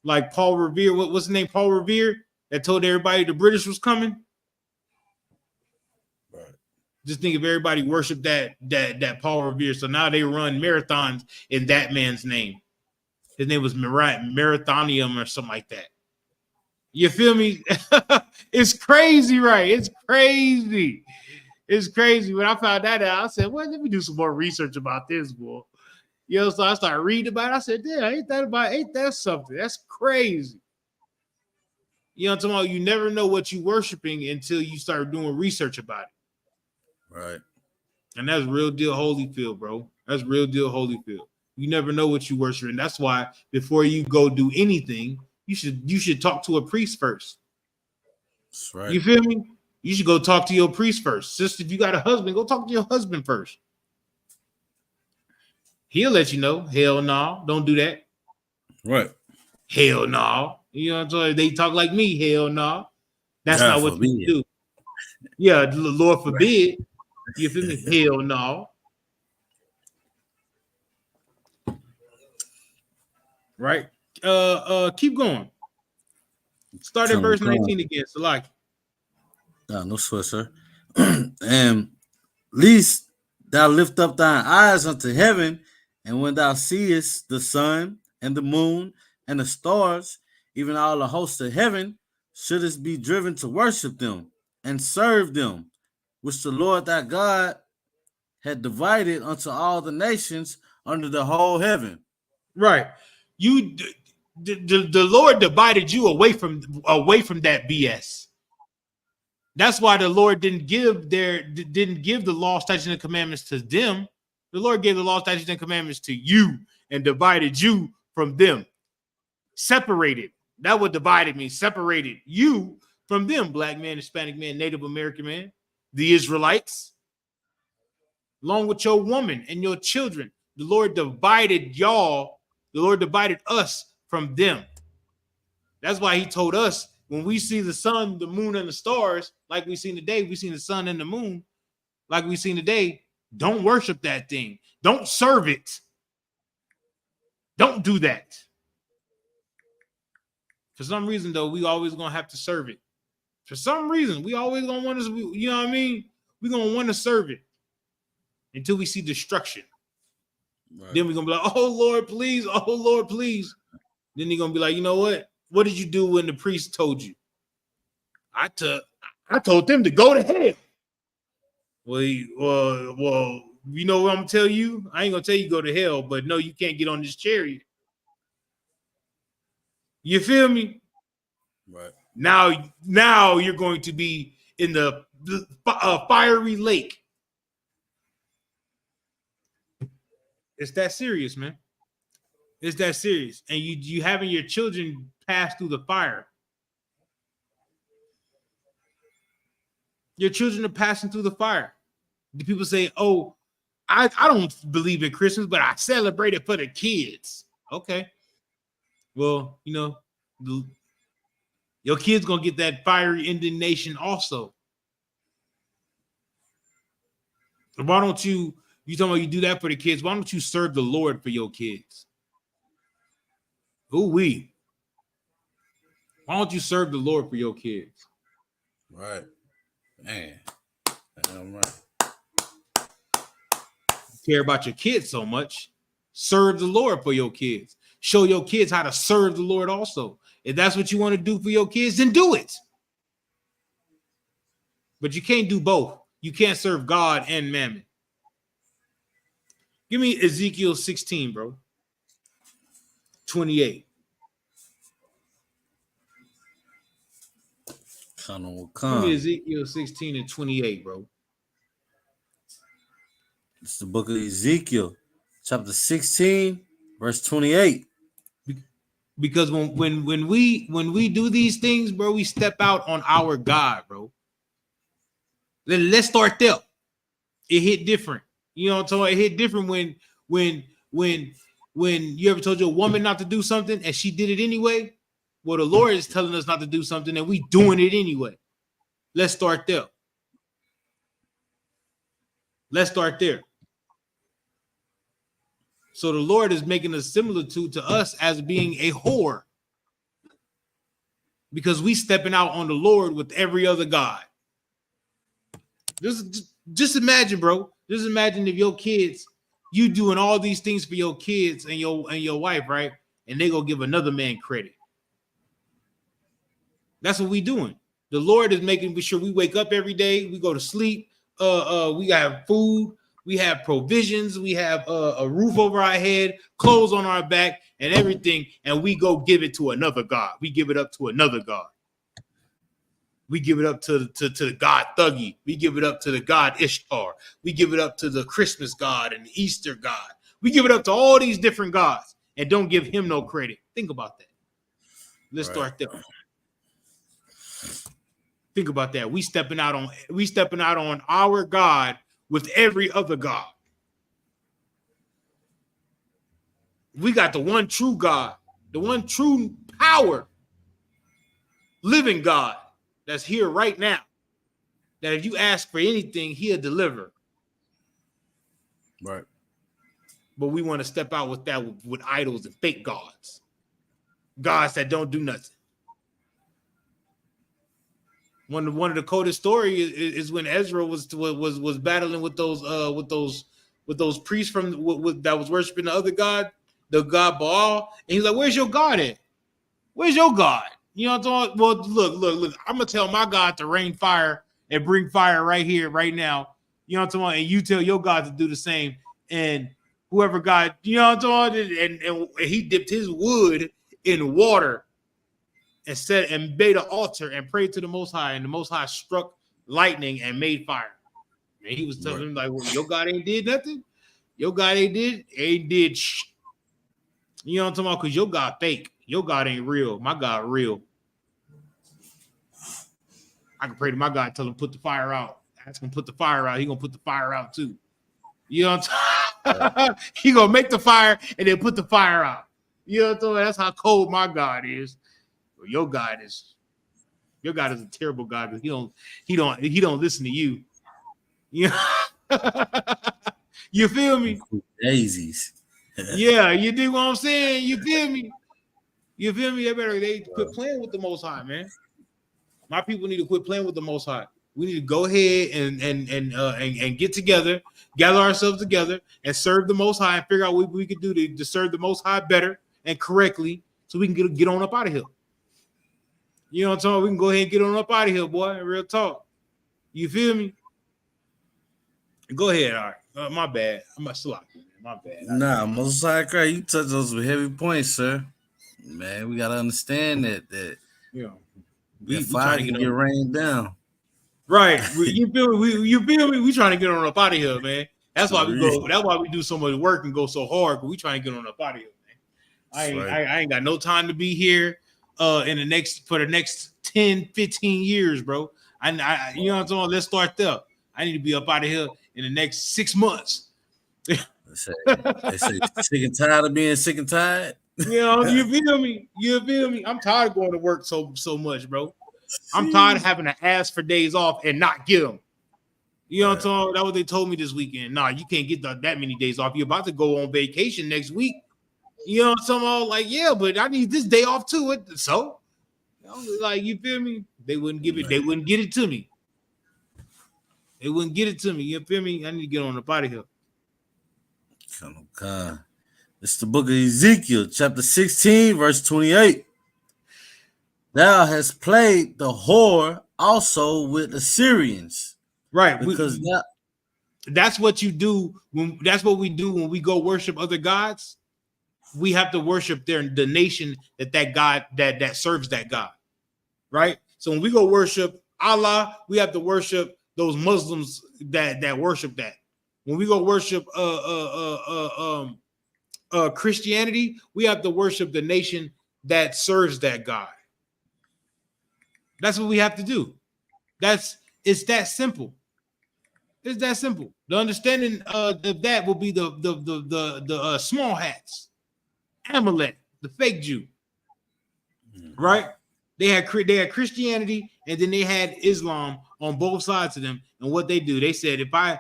Like Paul Revere, what's his name? Paul Revere, that told everybody the British was coming. Right. Just think if everybody worshipped that Paul Revere. So now they run marathons in that man's name. His name was Marathonium or something like that. You feel me? It's crazy, right? It's crazy. It's crazy. When I found that out, I said, well, let me do some more research about this, boy. You know, so I started reading about it. I said, yeah, ain't that something? That's crazy. You know what I'm talking about? You never know what you're worshiping until you start doing research about it. Right. And that's real deal Holyfield, bro. That's real deal Holyfield. You never know what you worship. And that's why before you go do anything, you should talk to a priest first. That's right. You feel me? You should go talk to your priest first. Sister, if you got a husband, go talk to your husband first. He'll let you know. Hell no, don't do that. Right. Hell no. You know what I'm saying? They talk like me. Hell no. That's not what you do. Yeah, Lord forbid. You feel me? Hell no. Right? Keep going. Start at verse 19 again. So like. No sweat, sir. And least thou lift up thine eyes unto heaven, and when thou seest the sun and the moon and the stars, even all the hosts of heaven, shouldest be driven to worship them and serve them, which the Lord thy God had divided unto all the nations under the whole heaven. Right. The Lord divided you away from that BS. That's why the Lord didn't give the law, statutes, and commandments to them. The Lord gave the law, statutes, and commandments to you and divided you from them. Separated. That what divided me. Separated you from them. Black man, Hispanic man, Native American man, the Israelites, along with your woman and your children. The Lord divided y'all. The Lord divided us from them. That's why he told us, when we see the sun, the moon, and the stars, like we seen today, we seen the sun and the moon, like we seen today, don't worship that thing. Don't serve it. Don't do that. For some reason, though, we always going to have to serve it. For some reason, we always going to want to, you know what I mean? We're going to want to serve it. until we see destruction. Right. Then we're gonna be like, oh Lord, please, oh Lord, please. Then you're gonna be like, you know what? What did you do when the priest told you? I told them to go to hell. Well, you know what I'm gonna tell you? I ain't gonna tell you go to hell, but no, you can't get on this chariot. You feel me? Right. Now you're going to be in the fiery lake. It's that serious, man. It's that serious. And you having your children pass through the fire. Your children are passing through the fire. The people say, oh, I don't believe in Christmas, but I celebrate it for the kids. Okay. Well, you know, your kids gonna get that fiery indignation also. Why don't you talking about you do that for the kids? Why don't you serve the Lord for your kids? Why don't you serve the Lord for your kids? Right. Man. Damn right. Care about your kids so much, serve the Lord for your kids. Show your kids how to serve the Lord also. If that's what you want to do for your kids, then do it. But you can't do both. You can't serve God and mammon. Give me Ezekiel 16, bro. 28. Give me Ezekiel 16 and 28, bro. It's the book of Ezekiel, chapter 16, verse 28. Because when we do these things, bro, we step out on our God, bro. Let's start there. It hit different. You know what I'm talking about? It hit different when you ever told your woman not to do something and she did it anyway. Well, the Lord is telling us not to do something and we doing it anyway. Let's start there. Let's start there. So the Lord is making a similitude to us as being a whore. Because we stepping out on the Lord with every other God. Just imagine, bro. Just imagine if your kids, you doing all these things for your kids and your wife, right? And they gonna give another man credit. That's what we doing. The Lord is making sure we wake up every day, we go to sleep, we have food, we have provisions, we have a roof over our head, clothes on our back, and everything, and we go give it to another God. We give it up to another God. We give it up to the God Thuggy. We give it up to the God Ishtar. We give it up to the Christmas God and the Easter God. We give it up to all these different gods and don't give him no credit. Think about that. Let's start there. Think about that. We stepping out on our God with every other God. We got the one true God, the one true power, living God that's here right now. That if you ask for anything, he'll deliver. Right. But we want to step out with that with idols and fake gods. Gods that don't do nothing. One of the coldest stories is when Ezra was battling with those priests from that was worshiping the other god, the god Baal, and he's like, "Where's your God at? Where's your God?" You know what I'm talking? Well, look. I'm gonna tell my God to rain fire and bring fire right here, right now. You know what I'm talking? And you tell your God to do the same. And whoever God, you know what I'm talking? And he dipped his wood in water and said and made an altar and prayed to the Most High, and the Most High struck lightning and made fire. And he was telling him like, well, "Your God ain't did nothing. Your God ain't did shh." You know what I'm talking about? Because your God fake. Your God ain't real. My God real. I can pray to my God, tell him put the fire out. Ask him put the fire out. He gonna put the fire out too. You know what I'm talking? He gonna make the fire and then put the fire out. You know what I'm talking? That's how cold my God is. Your God is a terrible God because he don't listen to you. You know? You feel me? Daisies. Yeah, you do what I'm saying. You feel me? You feel me? They quit playing with the Most High, man. My people need to quit playing with the Most High. We need to go ahead and get together, gather ourselves together, and serve the Most High, and figure out what we could do to serve the Most High better and correctly, so we can get on up out of here. You know what I'm talking about? We can go ahead and get on up out of here, boy. Real talk. You feel me? Go ahead. All right. My bad. I'm a slot. My bad. Nah, Most High Cry, you touch on some heavy points, sir. Man, we gotta understand that You know, we we fire trying to can get rained down. right. You feel me? You feel me? We trying to get on up out of here, man. That's why we Sorry. go. That's why we do so much work and go so hard. But we trying to get on up out of here, man. I ain't got no time to be here for the next 10, 15 years, bro. I you know what I'm saying? Let's start there. I need to be up out of here in the next 6 months. They say sick and tired of being sick and tired. You know, you feel me? You feel me? I'm tired of going to work so much, bro. I'm tired of having to ask for days off and not get them. You know what I'm talking? That's what they told me this weekend. Nah, you can't get that many days off. You're about to go on vacation next week. You know what I'm talking about? Like, yeah, but I need this day off too. So, like, you feel me? They wouldn't give it. They wouldn't get it to me. They wouldn't get it to me. You feel me? I need to get on up out of here. Okay. It's the book of Ezekiel, chapter 16, verse 28. Thou hast played the whore also with the Syrians. Right. Because that's what you do. That's what we do when we go worship other gods. We have to worship the nation that God that serves that God. Right. So when we go worship Allah, we have to worship those Muslims that worship that. When we go worship Christianity, we have to worship the nation that serves that God. That's what we have to do. It's that simple. It's that simple. The understanding of that will be the small hats, Amalek, the fake Jew, right? They had Christianity, and then they had Islam on both sides of them. And what they do, they said, if I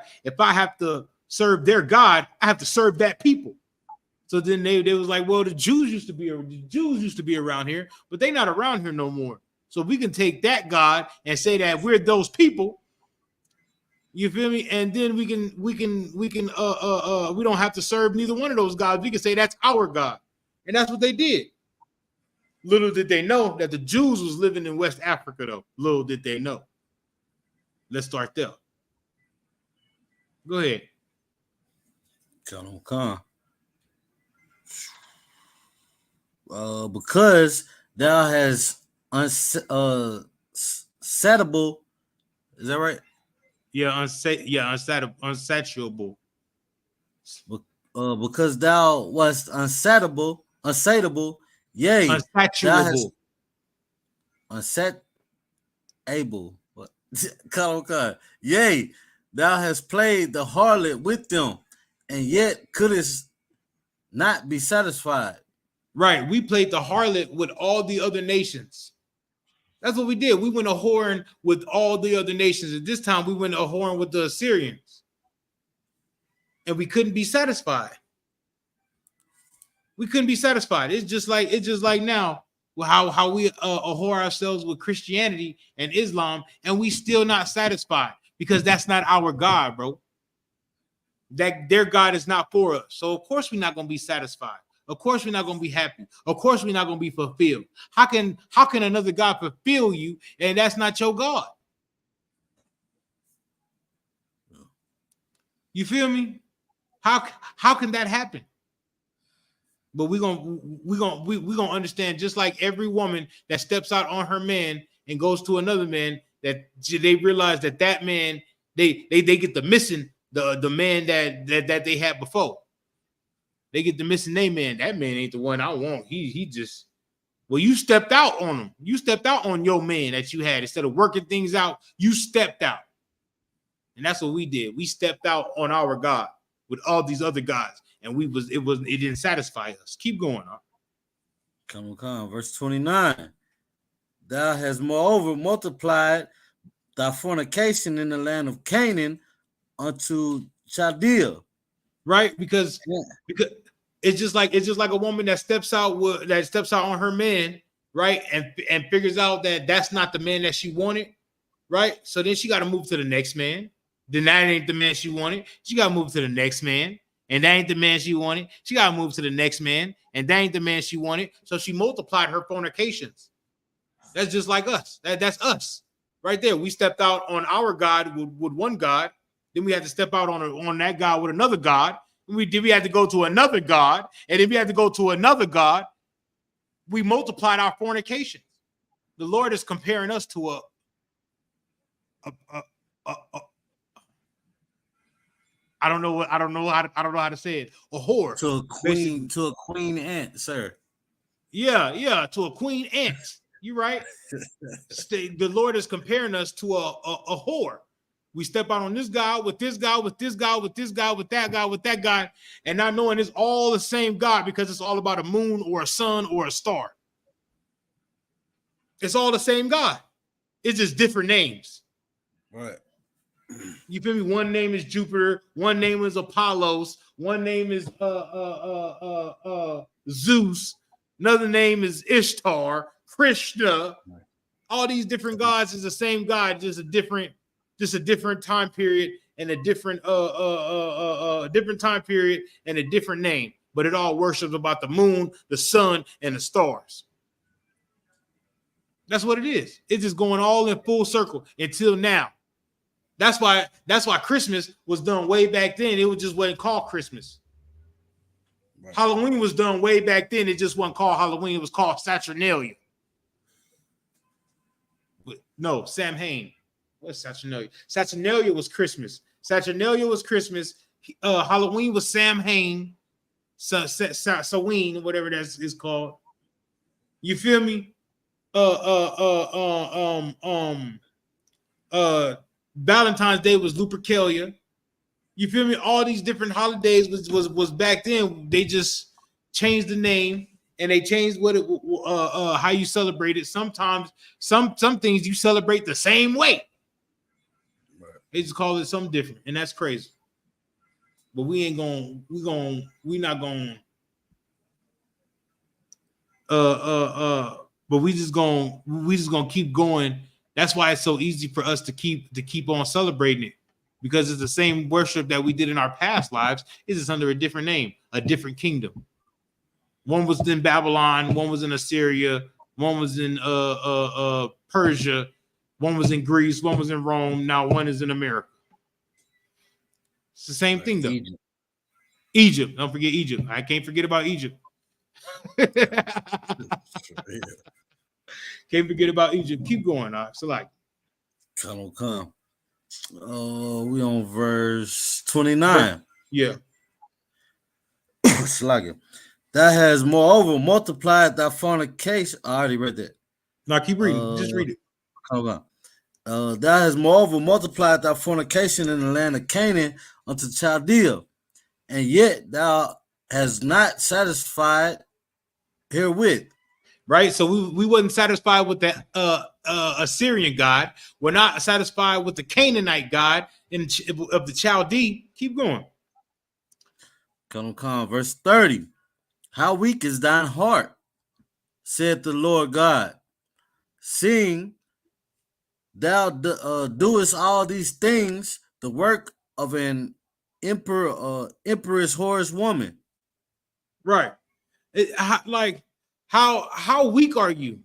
have to serve their God, I have to serve that people. So then they was like, well, the Jews used to be around here, but they're not around here no more. So we can take that God and say that we're those people. You feel me? And then we don't have to serve neither one of those gods. We can say that's our God. And that's what they did. Little did they know that the Jews was living in West Africa, though. Little did they know. Let's start there. Go ahead. Because thou has unsatiable. Is that right? Yeah, unsatiable. Because thou wast unsatiable, yea, unsatiable. Unsatiable. God. Yea, thou hast played the harlot with them, and yet couldst not be satisfied. Right. We played the harlot with all the other nations. That's what we did. We went a whoring with all the other nations. At this time, we went a whoring with the Assyrians. And we couldn't be satisfied. We couldn't be satisfied. It's just like now how we whore ourselves with Christianity and Islam, and we still not satisfied because that's not our God, bro. That their God is not for us. So of course we're not going to be satisfied. Of course we're not going to be happy. Of course we're not going to be fulfilled. How can another God fulfill you and that's not your God? You feel me? How can that happen? But we're gonna understand, just like every woman that steps out on her man and goes to another man, that they realize that man they get the missing the man that they had before. They get the missing their man. That man ain't the one I want. He just, well, you stepped out on him. You stepped out on your man that you had. Instead of working things out, you stepped out. And that's what we did. We stepped out on our God with all these other gods. And it didn't satisfy us. Keep going, huh? Come on. Verse 29. Thou hast moreover multiplied thy fornication in the land of Canaan unto Chaldea. Right? Because it's just like a woman that steps out on her man, right? And figures out that that's not the man that she wanted, right? So then she got to move to the next man. Then that ain't the man she wanted. She got to move to the next man. And that ain't the man she wanted. She got to move to the next man. And that ain't the man she wanted. So she multiplied her fornications. That's just like us. That's us. Right there. We stepped out on our God with one God. Then we had to step out on that God with another God. We had to go to another God. And then we had to go to another God. We multiplied our fornications. The Lord is comparing us to I don't know how to say it. A whore. To a queen, basically. To a queen ant, sir. Yeah, to a queen ant. You're right. The Lord is comparing us to a whore. We step out on this guy, with this guy, with this guy, with this guy, with that guy, with that guy, and not knowing it's all the same God because it's all about a moon or a sun or a star. It's all the same God. It's just different names. Right. You feel me? One name is Jupiter, one name is Apollos, one name is Zeus, another name is Ishtar, Krishna. All these different gods is the same God, just a different time period and a different different time period and a different name. But it all worships about the moon, the sun, and the stars. That's what it is. It's just going all in full circle until now. That's why Christmas was done way back then. It was just wasn't called Christmas. Right. Halloween was done way back then. It just wasn't called Halloween. It was called Saturnalia. No, Samhain. What's Saturnalia? Saturnalia was Christmas. Saturnalia was Christmas. Halloween was Samhain. Samhain, whatever that is called. You feel me? Valentine's Day was Lupercalia. You feel me? All these different holidays was back then. They just changed the name and they changed what it how you celebrate it. Sometimes some things you celebrate the same way. Right. They just call it something different, and that's crazy. But we not gonna but we just gonna keep going. That's why it's so easy for us to keep on celebrating it, because it's the same worship that we did in our past lives. It's just under a different name, a different kingdom. One was in Babylon, one was in Assyria, one was in Persia, one was in Greece, one was in Rome. Now one is in America. It's the same thing, though. Egypt. Don't forget Egypt. I can't forget about Egypt. Can't forget about Egypt. Keep going. So like, come. We on verse 29. Yeah. Slugging. That has moreover multiplied thy fornication. I already read that. Now keep reading. Just read it. Come on. Thou hast moreover multiplied thy fornication in the land of Canaan unto Chaldea, and yet thou hast not satisfied herewith. Right, so we wasn't satisfied with the Assyrian God. We're not satisfied with the Canaanite God of the Chaldee. Keep going. Come. Verse 30. How weak is thine heart, said the Lord God, seeing thou doest all these things, the work of an empress whorish woman. Right. How weak are you?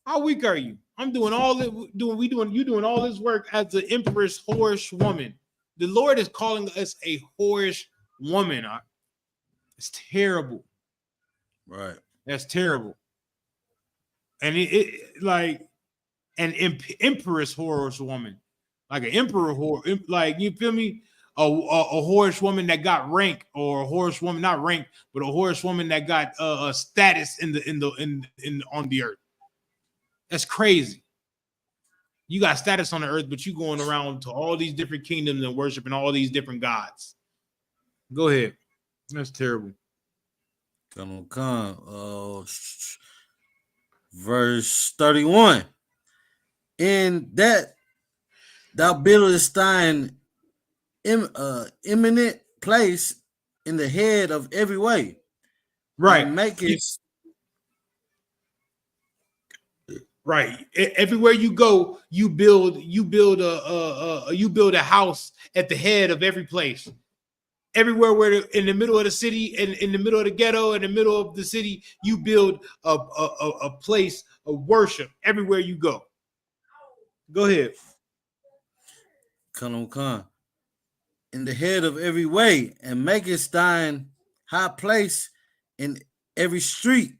How weak are you? I'm doing all that. You doing all this work as the empress whorish woman. The Lord is calling us a whorish woman. It's terrible. Right. That's terrible. And it like an empress whorish woman, like an emperor whore, like, you feel me? A whorish woman that got rank, or a whorish woman, not rank, but a whorish woman that got a status on the earth. That's crazy. You got status on the earth, but you going around to all these different kingdoms and worshiping all these different gods. Go ahead. That's terrible. Come. Verse 31. In that thou buildest thine eminent place in the head of every way. Right. Right. Everywhere you go, you build a house at the head of every place. Everywhere where in the middle of the city and in the middle of the ghetto, in the middle of the city, you build a place of worship everywhere you go. Go ahead. Khan. In the head of every way, and makest thine high place in every street,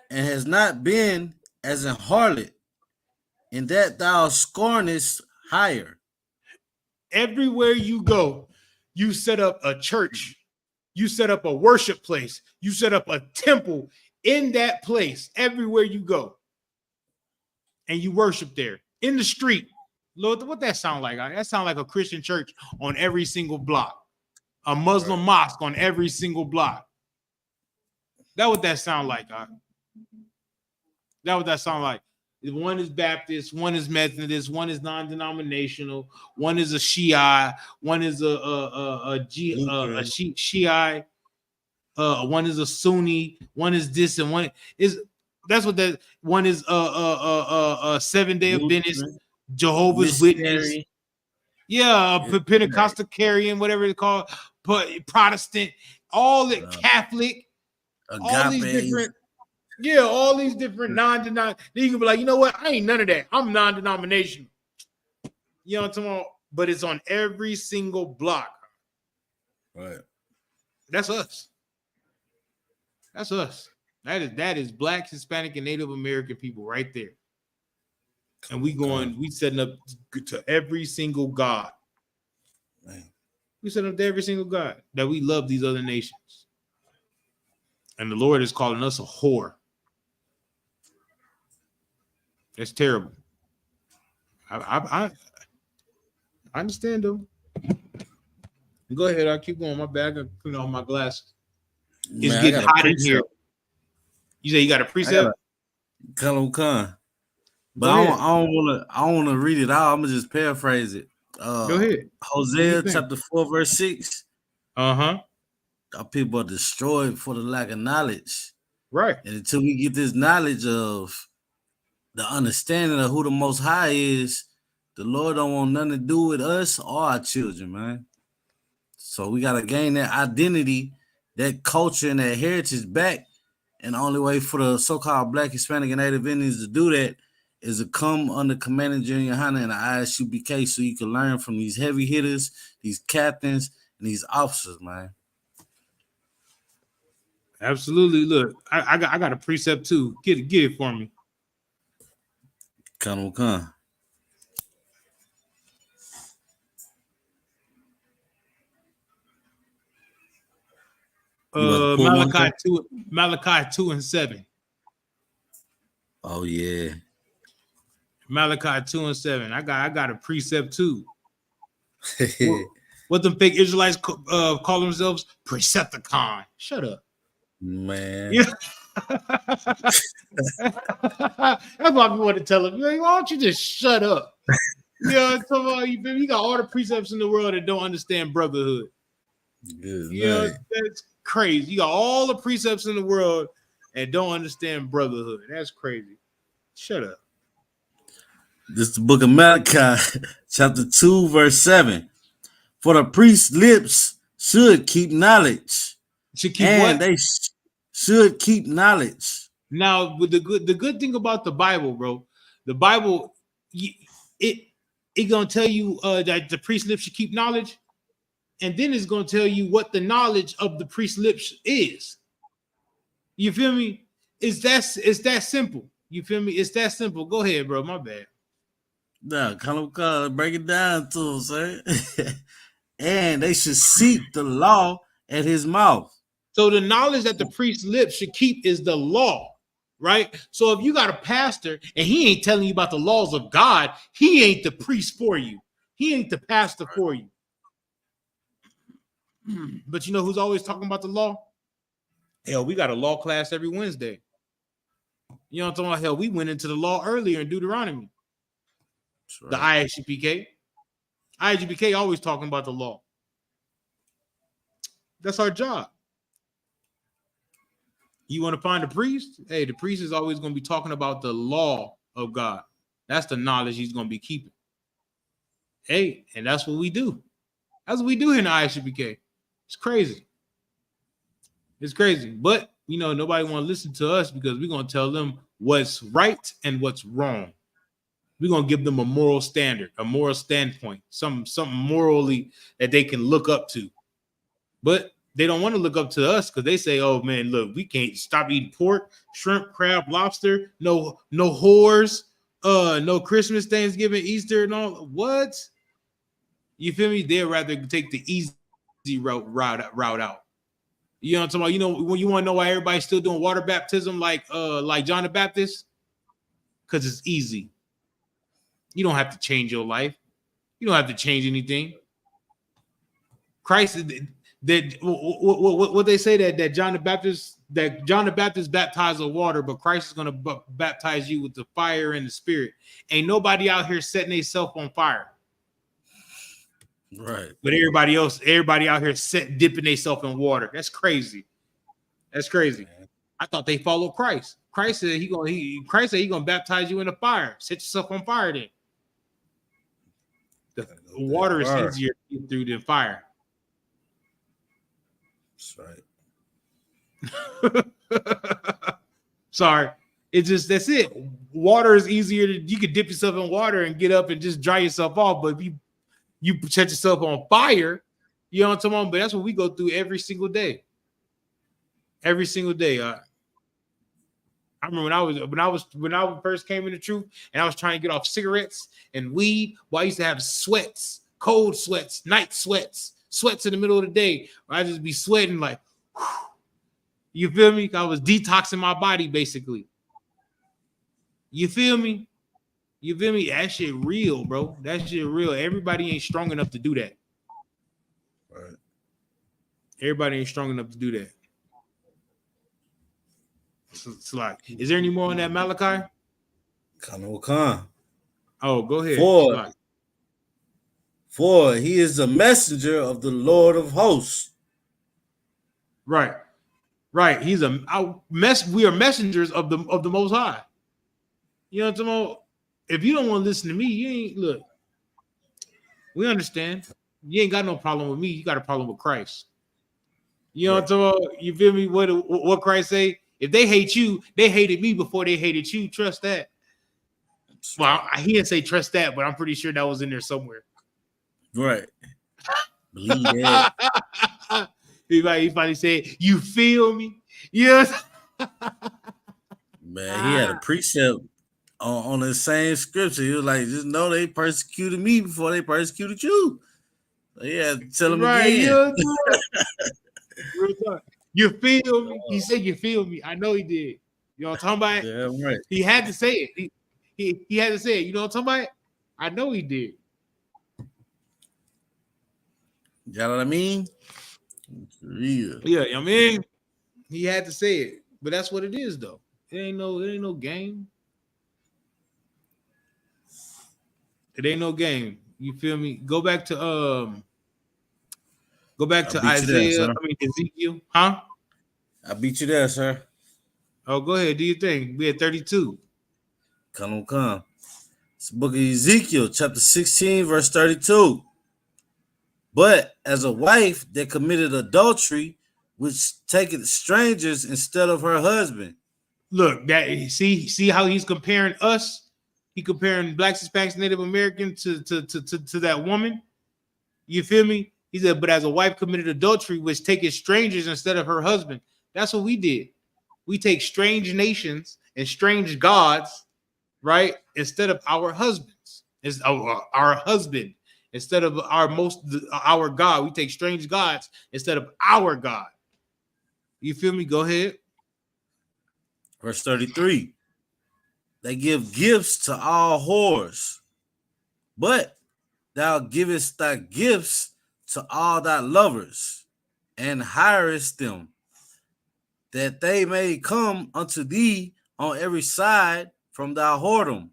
and has not been as an harlot, in that thou scornest higher. Everywhere you go, you set up a church, you set up a worship place, you set up a temple in that place everywhere you go, and you worship there in the street. Lord, what that sound like? That sound like a Christian church on every single block, a Muslim mosque on every single block. That what that sound like? That what that sound like? One is Baptist, one is Methodist, one is non-denominational, one is a Shiite, one is a Shiite, one is a Sunni, one is this, and one is that's what that one is Seventh-day Adventist, Jehovah's Witness, yeah, Pentecostalian, whatever it's called, but Protestant, all the Catholic, all these different. Yeah, all these different non-denominational. Then you can be like, you know what? I ain't none of that. I'm non-denominational. You know what I'm talking about? But it's on every single block. Right. That's us. That's us. That is Black, Hispanic, and Native American people right there. And we setting up to every single God. Man. We setting up to every single God that we love these other nations. And the Lord is calling us a whore. That's terrible. I understand though. Go ahead. I'll keep going. My bag. I put on my glasses. It's getting hot in here. You say you got a precept? Khan. But I don't want to read it out. I'm gonna just paraphrase it. Go ahead. Hosea chapter 4 verse 6. Our people are destroyed for the lack of knowledge. Right. And until we get this knowledge of the understanding of who the Most High is, the Lord don't want nothing to do with us or our children, man. So we got to gain that identity, that culture, and that heritage back. And the only way for the so-called Black, Hispanic, and Native Indians to do that is to come under Commander Junior Hunter and the I.S.U.P.K. so you can learn from these heavy hitters, these captains, and these officers, man. Absolutely. Look, I got a precept too. Get it for me. Come. Malachi 2:7. Oh yeah. Malachi 2:7. I got a precept too. What them fake Israelites call themselves? Precepticon. Shut up, man. Yeah. That's why we want to tell them. Why don't you just shut up? You got all the precepts in the world that don't understand brotherhood. That's crazy. You got all the precepts in the world and don't understand brotherhood. That's crazy. Shut up. This is the book of Malachi, chapter 2, verse 7. For the priest's lips should keep knowledge. They should keep knowledge. Now, with the good thing about the Bible, bro, the Bible, it gonna tell you that the priest's lips should keep knowledge, and then it's gonna tell you what the knowledge of the priest's lips is. You feel me? It's that simple. You feel me? It's that simple. Go ahead, bro. My bad. No, kind of break it down to him, sir. And they should seek the law at his mouth. So the knowledge that the priest's lips should keep is the law, right? So if you got a pastor and he ain't telling you about the laws of God, he ain't the priest for you. He ain't the pastor for you. But you know who's always talking about the law? Hell, we got a law class every Wednesday. You know what I'm talking about? Hell, we went into the law earlier in Deuteronomy. Right. The I.S.U.P.K. I.S.U.P.K. always talking about the law. That's our job. You want to find a priest? Hey, the priest is always going to be talking about the law of God. That's the knowledge he's going to be keeping. Hey, and that's what we do. That's what we do here in the I.S.U.P.K. It's crazy. It's crazy. But, nobody want to listen to us because we're going to tell them what's right and what's wrong. We're going to give them a moral standard, a moral standpoint, something morally that they can look up to. But they don't want to look up to us because they say, oh, man, look, we can't stop eating pork, shrimp, crab, lobster, no whores, no Christmas, Thanksgiving, Easter, and all. What? You feel me? They'd rather take the easy route out. You know what I'm talking about? When you want to know why everybody's still doing water baptism like John the Baptist? Because it's easy. You don't have to change your life. You don't have to change anything. Christ, what they say that John the Baptist baptized with water, but Christ is going to baptize you with the fire and the Spirit. Ain't nobody out here setting themselves on fire. Right. But everybody out here dipping themselves in water. That's crazy. That's crazy. Man. I thought they followed Christ. Christ said Christ said he gonna baptize you in the fire. Set yourself on fire then. The water is easier to get through than fire. That's right. Sorry. That's it. Water is easier you could dip yourself in water and get up and just dry yourself off. But if you set yourself on fire, you know what I'm talking about? But that's what we go through every single day. Every single day. I remember when I first came into truth and I was trying to get off cigarettes and weed. Well, I used to have sweats, cold sweats, night sweats in the middle of the day. Where I just be sweating like, whew. You feel me? I was detoxing my body basically. You feel me? You feel me? That shit real, bro. That shit real. Everybody ain't strong enough to do that. Right. Everybody ain't strong enough to do that. It's like, is there any more on that Malachi? Khan. Oh, go ahead. For he is a messenger of the Lord of hosts. Right. He's we are messengers of the Most High. You know what I'm talking about? If you don't want to listen to me, you ain't look. We understand. You ain't got no problem with me. You got a problem with Christ. You know what I'm talking about? You feel me? What Christ say? If they hate you, they hated me before they hated you. Trust that. Well, he didn't say trust that, but I'm pretty sure that was in there somewhere. Right. Believe that. He finally said, "You feel me?" Yes. Man, he had a precept on the same scripture. He was like, just know they persecuted me before they persecuted you. So he had to tell him again. You feel me? He said, "You feel me?" I know he did. You know what I'm talking about? Yeah, right. He had to say it. He had to say it. You know what I'm talking about? I know he did. You know what I mean? Real. Yeah, I mean, he had to say it, but that's what it is, though. It ain't no game. It ain't no game. You feel me? Go back to Isaiah. Ezekiel, huh? I beat you there, sir. Oh, go ahead. Do your thing. We at 32. Come. It's the book of Ezekiel, chapter 16, verse 32. But as a wife that committed adultery, which taketh strangers instead of her husband. Look, that see how he's comparing us. He comparing blacks, Hispanics, Native Americans to that woman. You feel me? He said, but as a wife committed adultery, which taketh strangers instead of her husband. That's what we did. We take strange nations and strange gods, right? Instead of our husbands. It's our husband. Instead of our God, we take strange gods instead of our God. You feel me? Go ahead. Verse 33. They give gifts to all whores, but thou givest thy gifts to all thy lovers, and hirest them, that they may come unto thee on every side from thy whoredom.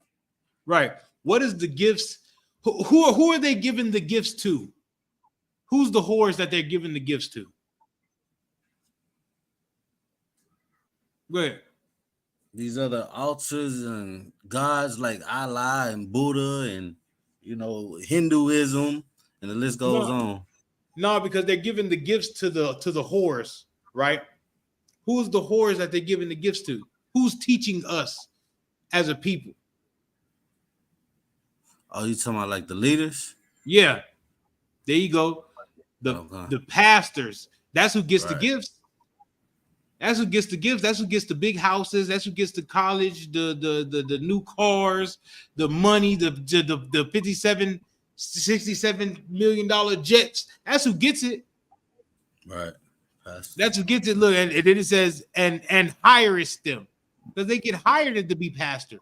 Right. What is the gifts? Who are they giving the gifts to? Who's the whores that they're giving the gifts to? Go ahead. These other altars and gods like Allah and Buddha and Hinduism, and the list goes No, on. no, because they're giving the gifts to the whores, right? Who's the whores that they're giving the gifts to? Who's teaching us as a people? Oh, you talking about like the leaders? Yeah, there you go. The pastors. That's who gets the Right. gifts. That's who gets the gifts. That's who gets the big houses. That's who gets the college, the new cars, the money, the 57, $67 million jets. That's who gets it. Right. That's who gets it. Look, and then it says and hirest them, because they get hired to be pastor.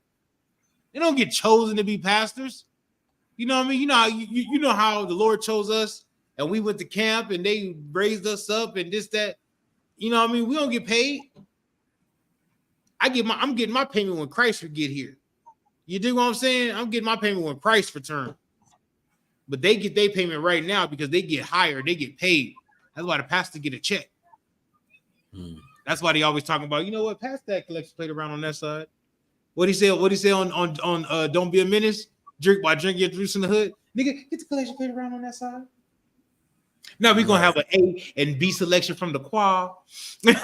They don't get chosen to be pastors. You know what I mean? You know how the Lord chose us, and we went to camp, and they raised us up, and this that. You know what I mean? We don't get paid. I'm getting my payment when Christ will get here. You dig what I'm saying? I'm getting my payment when Christ returns. But they get their payment right now because they get hired, they get paid. That's why the pastor get a check. That's why they always talking about, you know what? Pass that collection plate around on that side. What he say on Don't Be a Menace? Drink your juice in the hood. Nigga, get the collection plate around on that side. Now we're gonna have an A and B selection from the choir. You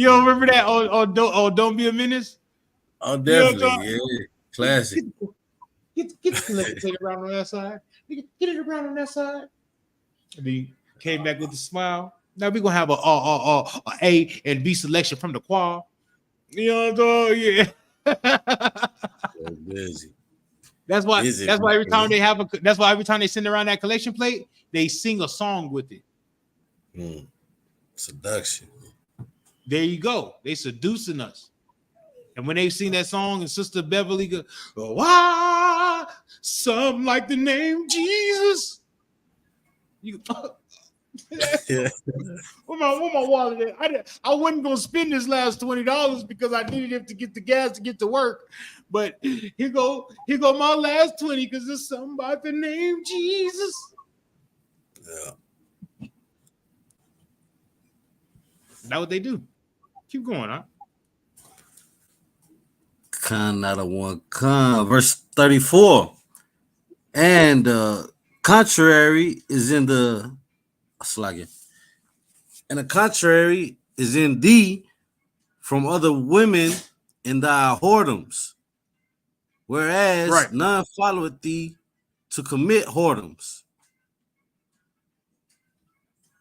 don't remember that on Don't Be a Menace? Oh, definitely, yeah, classic. Get the collection plate around on that side. Get it around on that side. And he came back with a smile. Now we're gonna have a and B selection from the choir. You know what I'm saying? Yeah. So busy. That's why every time they send around that collection plate, they sing a song with it. Seduction. There you go. They seducing us. And when they sing that song and Sister Beverly go, why something like the name Jesus? You Yeah. where my wallet at? I wasn't gonna spend this last $20 because I needed it to get the gas to get to work. But here go my last 20 because there's something about the name Jesus. Yeah. That's what they do. Keep going, huh? Con not a one con. Verse 34. And contrary is in the slugger. And the contrary is in thee from other women in thy whoredoms, whereas none followeth thee to commit whoredoms.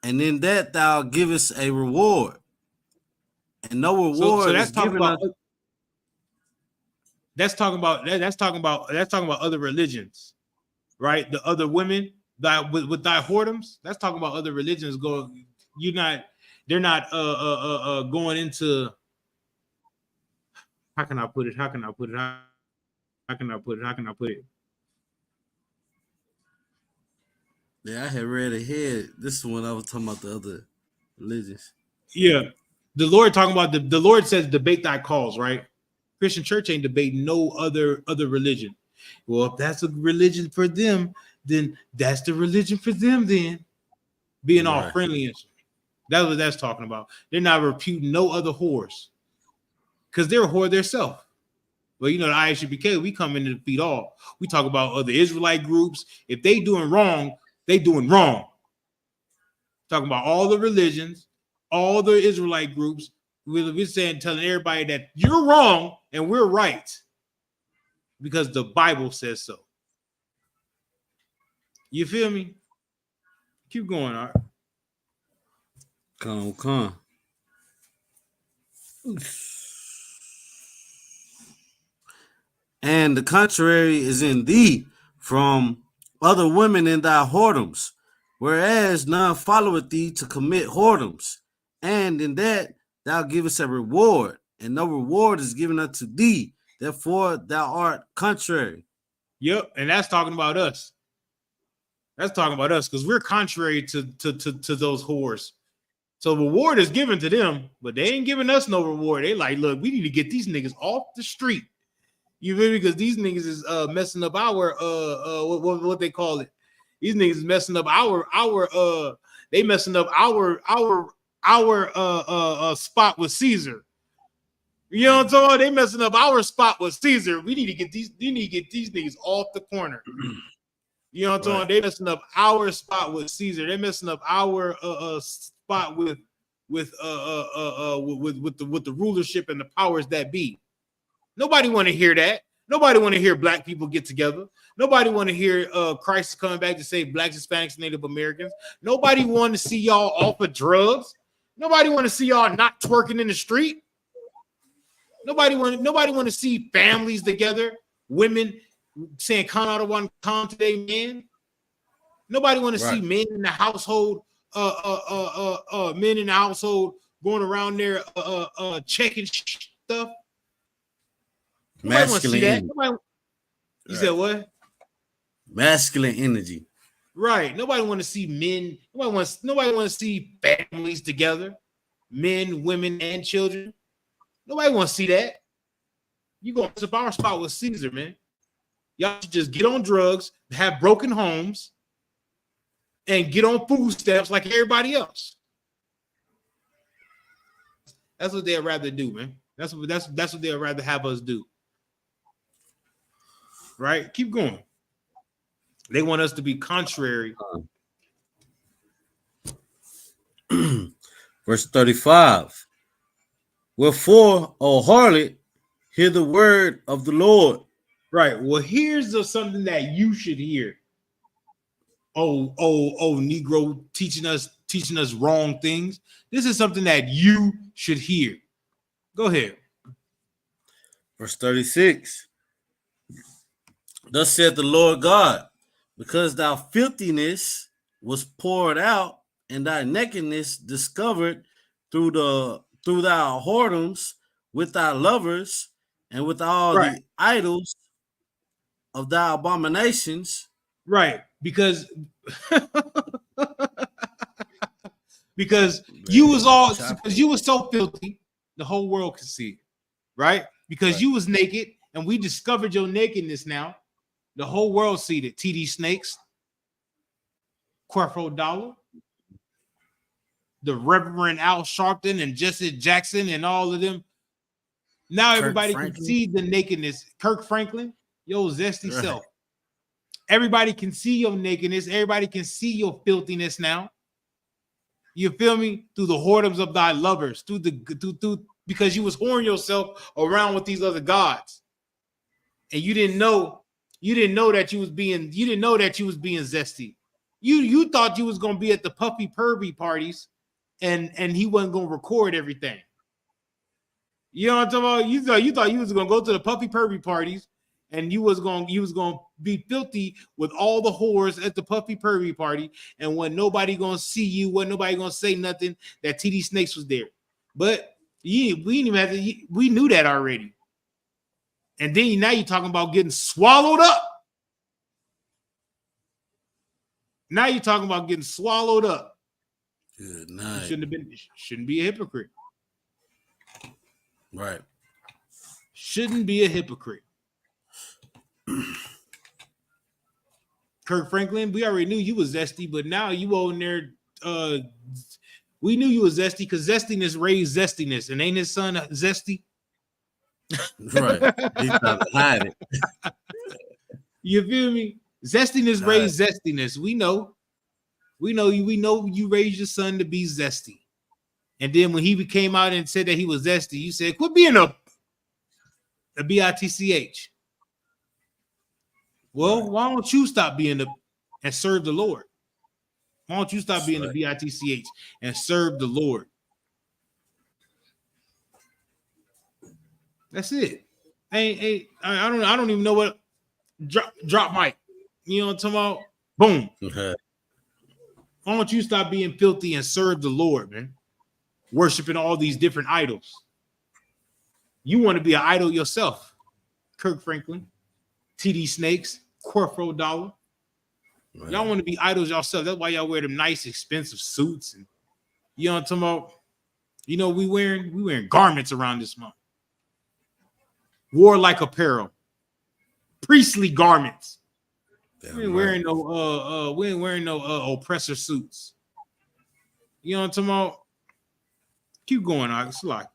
And in that thou givest a reward, and no reward so that's is talking given about. unto. That's talking about other religions, right? The other women that with thy whoredoms. That's talking about other religions. They're not going into. How can I put it? Yeah, I had read ahead. This is when I was talking about the other religions. Yeah, the Lord talking about the Lord says debate thy cause, right? Christian church ain't debating no other religion. Well, if that's a religion for them, then that's the religion for them. Then being all friendly and that's what that's talking about. They're not reputing no other whores because they're a whore themselves. Well, you know, the I.S.U.P.K, we come in to defeat all. We talk about other Israelite groups. If they doing wrong, they doing wrong. Talking about all the religions, all the Israelite groups. We're saying, telling everybody that you're wrong and we're right because the Bible says so. You feel me? Keep going, all right. Come. And the contrary is in thee from other women in thy whoredoms, whereas none followeth thee to commit whoredoms. And in that thou givest a reward, and no reward is given unto thee. Therefore thou art contrary. Yep, and that's talking about us. That's talking about us because we're contrary to those whores. So reward is given to them, but they ain't giving us no reward. They like, look, we need to get these niggas off the street. You feel me? Because these niggas is messing up our what they call it. These niggas is messing up our they messing up our our spot with Caesar. You know what I'm talking about? They messing up our spot with Caesar. We need to get these. You need to get these niggas off the corner. You know what I'm talking about? They messing up our spot with Caesar. They messing up our spot with the rulership and the powers that be. Nobody want to hear that. Nobody want to hear black people get together. Nobody want to hear Christ coming back to save blacks, Hispanics, Native Americans. Nobody want to see y'all off of drugs. Nobody want to see y'all not twerking in the street. Nobody want to see families together, women saying "Come out of one, come today, man." Nobody want to see men in the household, men in the household going around there, checking stuff. Nobody want to see that. Nobody, you said what? Masculine energy. Right. Nobody want to see men. Nobody want to see families together, men, women, and children. Nobody want to see that. You going to our spot with Caesar, man. Y'all should just get on drugs, have broken homes, and get on food stamps like everybody else. That's what they'd rather do, man. That's what they'd rather have us do. Right? Keep going. They want us to be contrary. Verse 35. Wherefore, O harlot, hear the word of the Lord. Right. Well, here's something that you should hear. Oh, Negro teaching us wrong things. This is something that you should hear. Go ahead. Verse 36. Thus saith the Lord God, because thy filthiness was poured out, and thy nakedness discovered through thy whoredoms with thy lovers, and with all the idols of thy abominations. Right, because you was so filthy, the whole world could see it. Right? Because you was naked, and we discovered your nakedness now. The whole world see it. TD Snakes, Querfo Dollar, the Reverend Al Sharpton and Jesse Jackson and all of them. Now everybody can see the nakedness. Kirk Franklin, yo zesty self. Everybody can see your nakedness. Everybody can see your filthiness now. You feel me? Through the whoredoms of thy lovers, through because you was whoring yourself around with these other gods, and you didn't know that you was being zesty. You thought you was gonna be at the puppy pervy parties, and he wasn't gonna record everything. You know what I'm talking about? You thought you was gonna go to the puppy pervy parties, and you was gonna be filthy with all the whores at the puppy pervy party, and when nobody gonna see you, when nobody gonna say nothing, that TD Snakes was there. But we didn't even have to. We knew that already. And then now you're talking about getting swallowed up. Now you're talking about getting swallowed up. Good night. You shouldn't be a hypocrite. Right. Shouldn't be a hypocrite. Kirk Franklin, we already knew you was zesty, but now you on there. We knew you was zesty because zestiness raised zestiness, and ain't his son zesty? Right. He's trying to hide it. You feel me? Zestiness raised zestiness. We know you raised your son to be zesty. And then when he came out and said that he was zesty, you said, quit being a bitch. Well, why don't you stop being and serve the Lord? Why don't you stop being a bitch and serve the Lord? That's it. I don't even know what drop mic. You know what I'm talking about? Boom. Okay. Why don't you stop being filthy and serve the Lord, man? Worshiping all these different idols. You want to be an idol yourself. Kirk Franklin, TD Snakes, Querfo Dollar. Right. Y'all want to be idols yourself. That's why y'all wear them nice, expensive suits. And you know what I'm talking about? You know, we wearing garments around this month. Warlike apparel. Priestly garments. We ain't wearing no oppressor suits. You know what I'm talking about? Keep going, Alex. Like,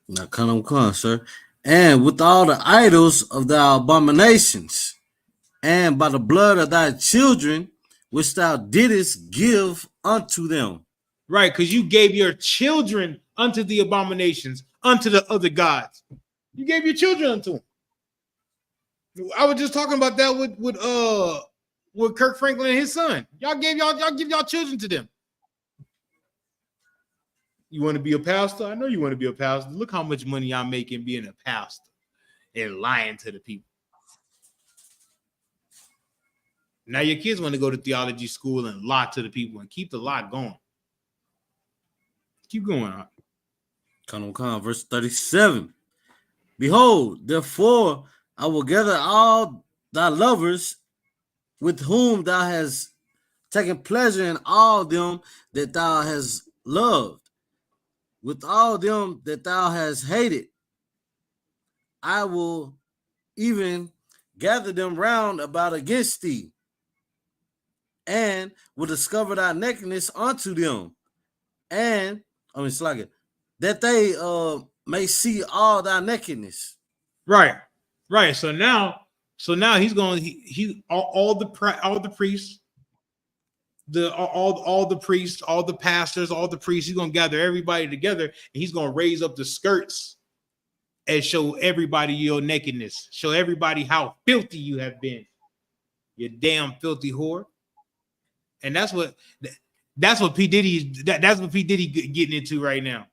Now come, sir. And with all the idols of thy abominations, and by the blood of thy children, which thou didst give unto them. right, because you gave your children unto the abominations, unto the other gods. You gave your children unto them. I was just talking about that with Kirk Franklin and his son. Y'all give y'all children to them. You want to be a pastor? I know you want to be a pastor. Look how much money y'all making being a pastor and lying to the people. Now your kids want to go to theology school and lie to the people and keep the lie going. Keep going on. Come, verse 37. Behold, therefore I will gather all thy lovers with whom thou hast taken pleasure in all them that thou hast loved, with all them that thou hast hated. I will even gather them round about against thee, and will discover thy nakedness unto them, and it's like it, that they may see all thy nakedness. Right. So now he's going. He all the priests, all the priests, all the pastors, all the priests. He's gonna gather everybody together, and he's gonna raise up the skirts and show everybody your nakedness. Show everybody how filthy you have been. You damn filthy whore. And that's what P. Diddy that's what P. Diddy getting into right now.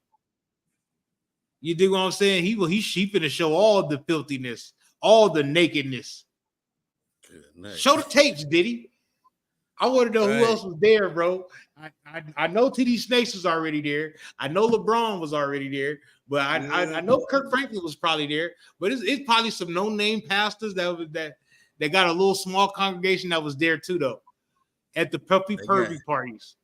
You dig what I'm saying? He's finna show all the filthiness, all the nakedness. Nice. Show the tapes, Diddy. I want to know who else was there, bro. I know TD Snakes was already there. I know LeBron was already there, but I know Kirk Franklin was probably there. But it's probably some no-name pastors that got a little small congregation that was there too, though, at the puppy pervy parties.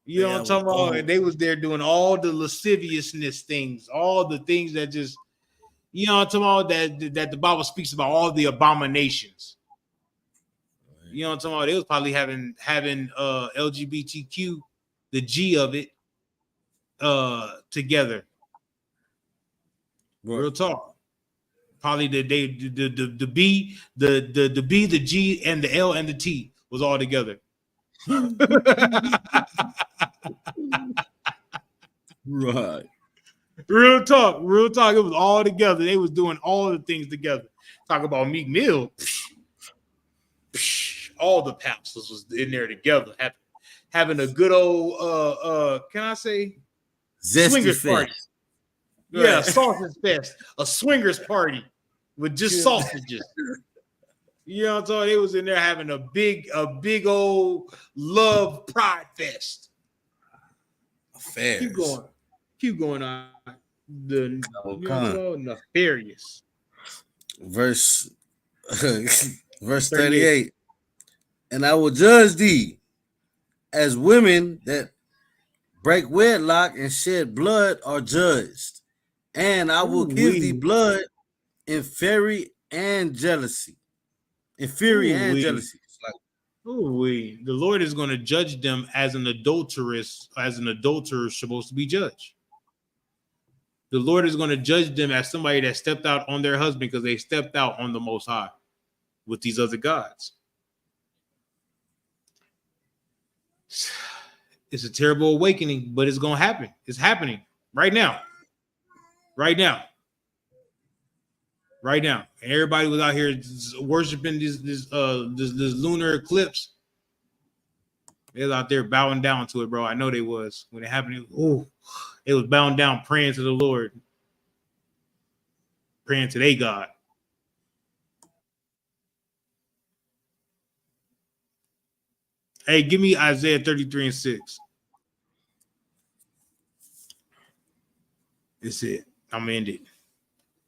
You know what I'm talking about? And they was there doing all the lasciviousness things, all the things that just, you know what I'm talking about, that the Bible speaks about, all the abominations. You know what I'm talking about? They was probably having LGBTQ, the G of it, together. Right. Real talk. Probably the B, the B, the G, and the L and the T was all together. Right. Real talk. It was all together. They was doing all the things together. Talk about Meek Mill. All the pastors was in there together, having a good old can I say zesty swingers fest. Party. Right. Yeah, sausage fest, a swingers party with just sausages. You know what I'm talking? They was in there having a big old love pride fest. Affairs. Keep going on. The nefarious. Verse 38. And I will judge thee as women that break wedlock and shed blood are judged. And I will give thee blood in fury and jealousy. In fury and jealousy. The Lord is going to judge them as an adulterer is supposed to be judged. The Lord is going to judge them as somebody that stepped out on their husband because they stepped out on the Most High with these other gods. It's a terrible awakening, but it's going to happen. It's happening right now. And everybody was out here worshiping this lunar eclipse. They was out there bowing down to it, bro. I know they was when it happened. They was bowing down, praying to the Lord, praying to their God. Hey, give me Isaiah 33:6. That's it. I'm gonna end it.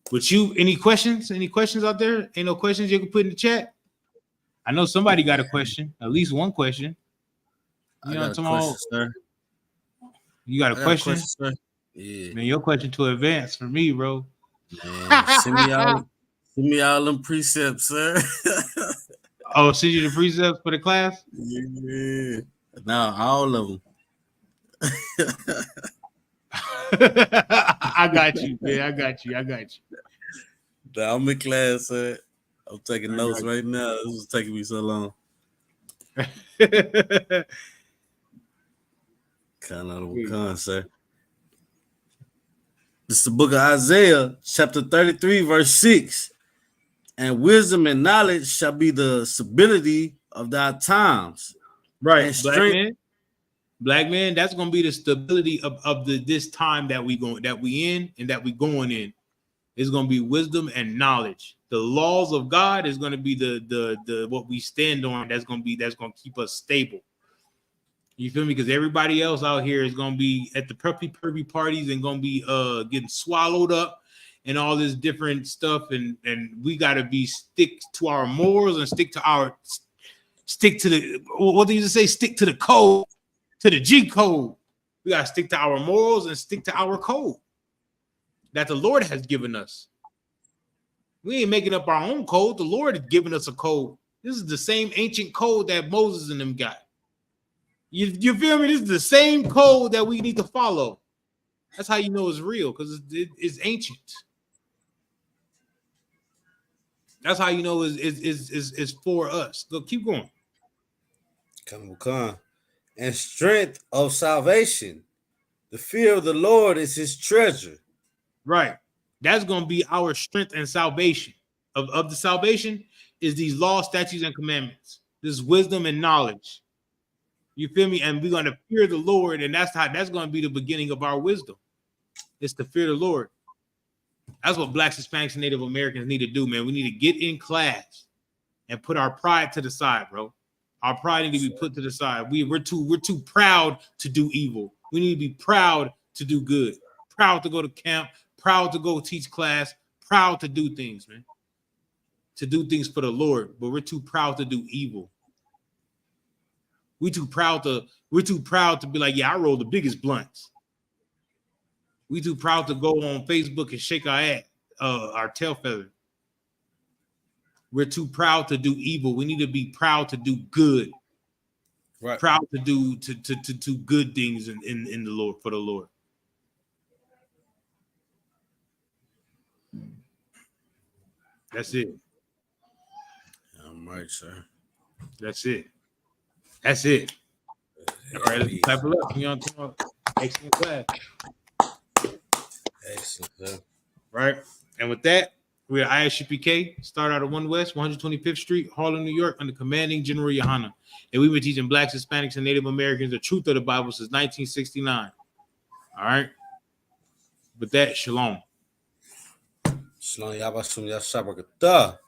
But you, any questions? Any questions out there? Ain't no questions you can put in the chat? I know somebody got a question, at least one question. You know what I'm talking about? Sir. You got a question? Sir? Yeah. Man, your question too advanced for me, bro. Man, send me all them precepts, sir. Oh, send you the precepts for the class? Yeah. No, all of them. I got you, man. I got you. Nah, I'm in class, sir. I'm taking I notes got right now. This is taking me so long. Kind of sir. This is the book of Isaiah, chapter 33, verse 6. And wisdom and knowledge shall be the stability of thy times. Right, And strength. black man, that's gonna be the stability of this time that we in and that we going in. It's gonna be wisdom and knowledge. The laws of God is gonna be the what we stand on. That's gonna keep us stable. You feel me? Because everybody else out here is gonna be at the pervy parties and gonna be getting swallowed up and all this different stuff, and we gotta be stick to our morals and stick to the what did you say? Stick to the code, to the G code. We gotta stick to our morals and stick to our code that the Lord has given us. We ain't making up our own code. The Lord has given us a code. This is the same ancient code that Moses and them got. You feel me? This is the same code that we need to follow. That's how you know it's real, because it's ancient. That's how you know it's for us. Go, keep going. Come on. And strength of salvation. The fear of the Lord is his treasure. Right. That's going to be our strength and salvation. Of the salvation is these laws, statutes, and commandments. This wisdom and knowledge. You feel me? And we're going to fear the Lord, and that's going to be the beginning of our wisdom. It's to fear the Lord. That's what Blacks, Hispanics, and Native Americans need to do, man. We need to get in class and put our pride to the side, bro. Our pride need to be put to the side. We're too proud to do evil. We need to be proud to do good. Proud to go to camp. Proud to go teach class. Proud to do things, man. To do things for the Lord, but we're too proud to do evil. We're too proud to be like, yeah, I roll the biggest blunts. We too proud to go on Facebook and shake our tail feather. We're too proud to do evil. We need to be proud to do good. Right. Proud to do good things in the Lord, for the Lord. That's it. I'm right, sir. That's it. All right, let's clap it up. You know what I'm talking about? Excellent class. Excellent, sir. Right. And with that, we're at I.S.U.P.K. Start out of 1 West, 125th Street, Harlem, New York, under commanding General Yohana. And we've been teaching Blacks, Hispanics, and Native Americans the truth of the Bible since 1969. All right. With that, shalom. Shalom, Yabashum, Yashabakata.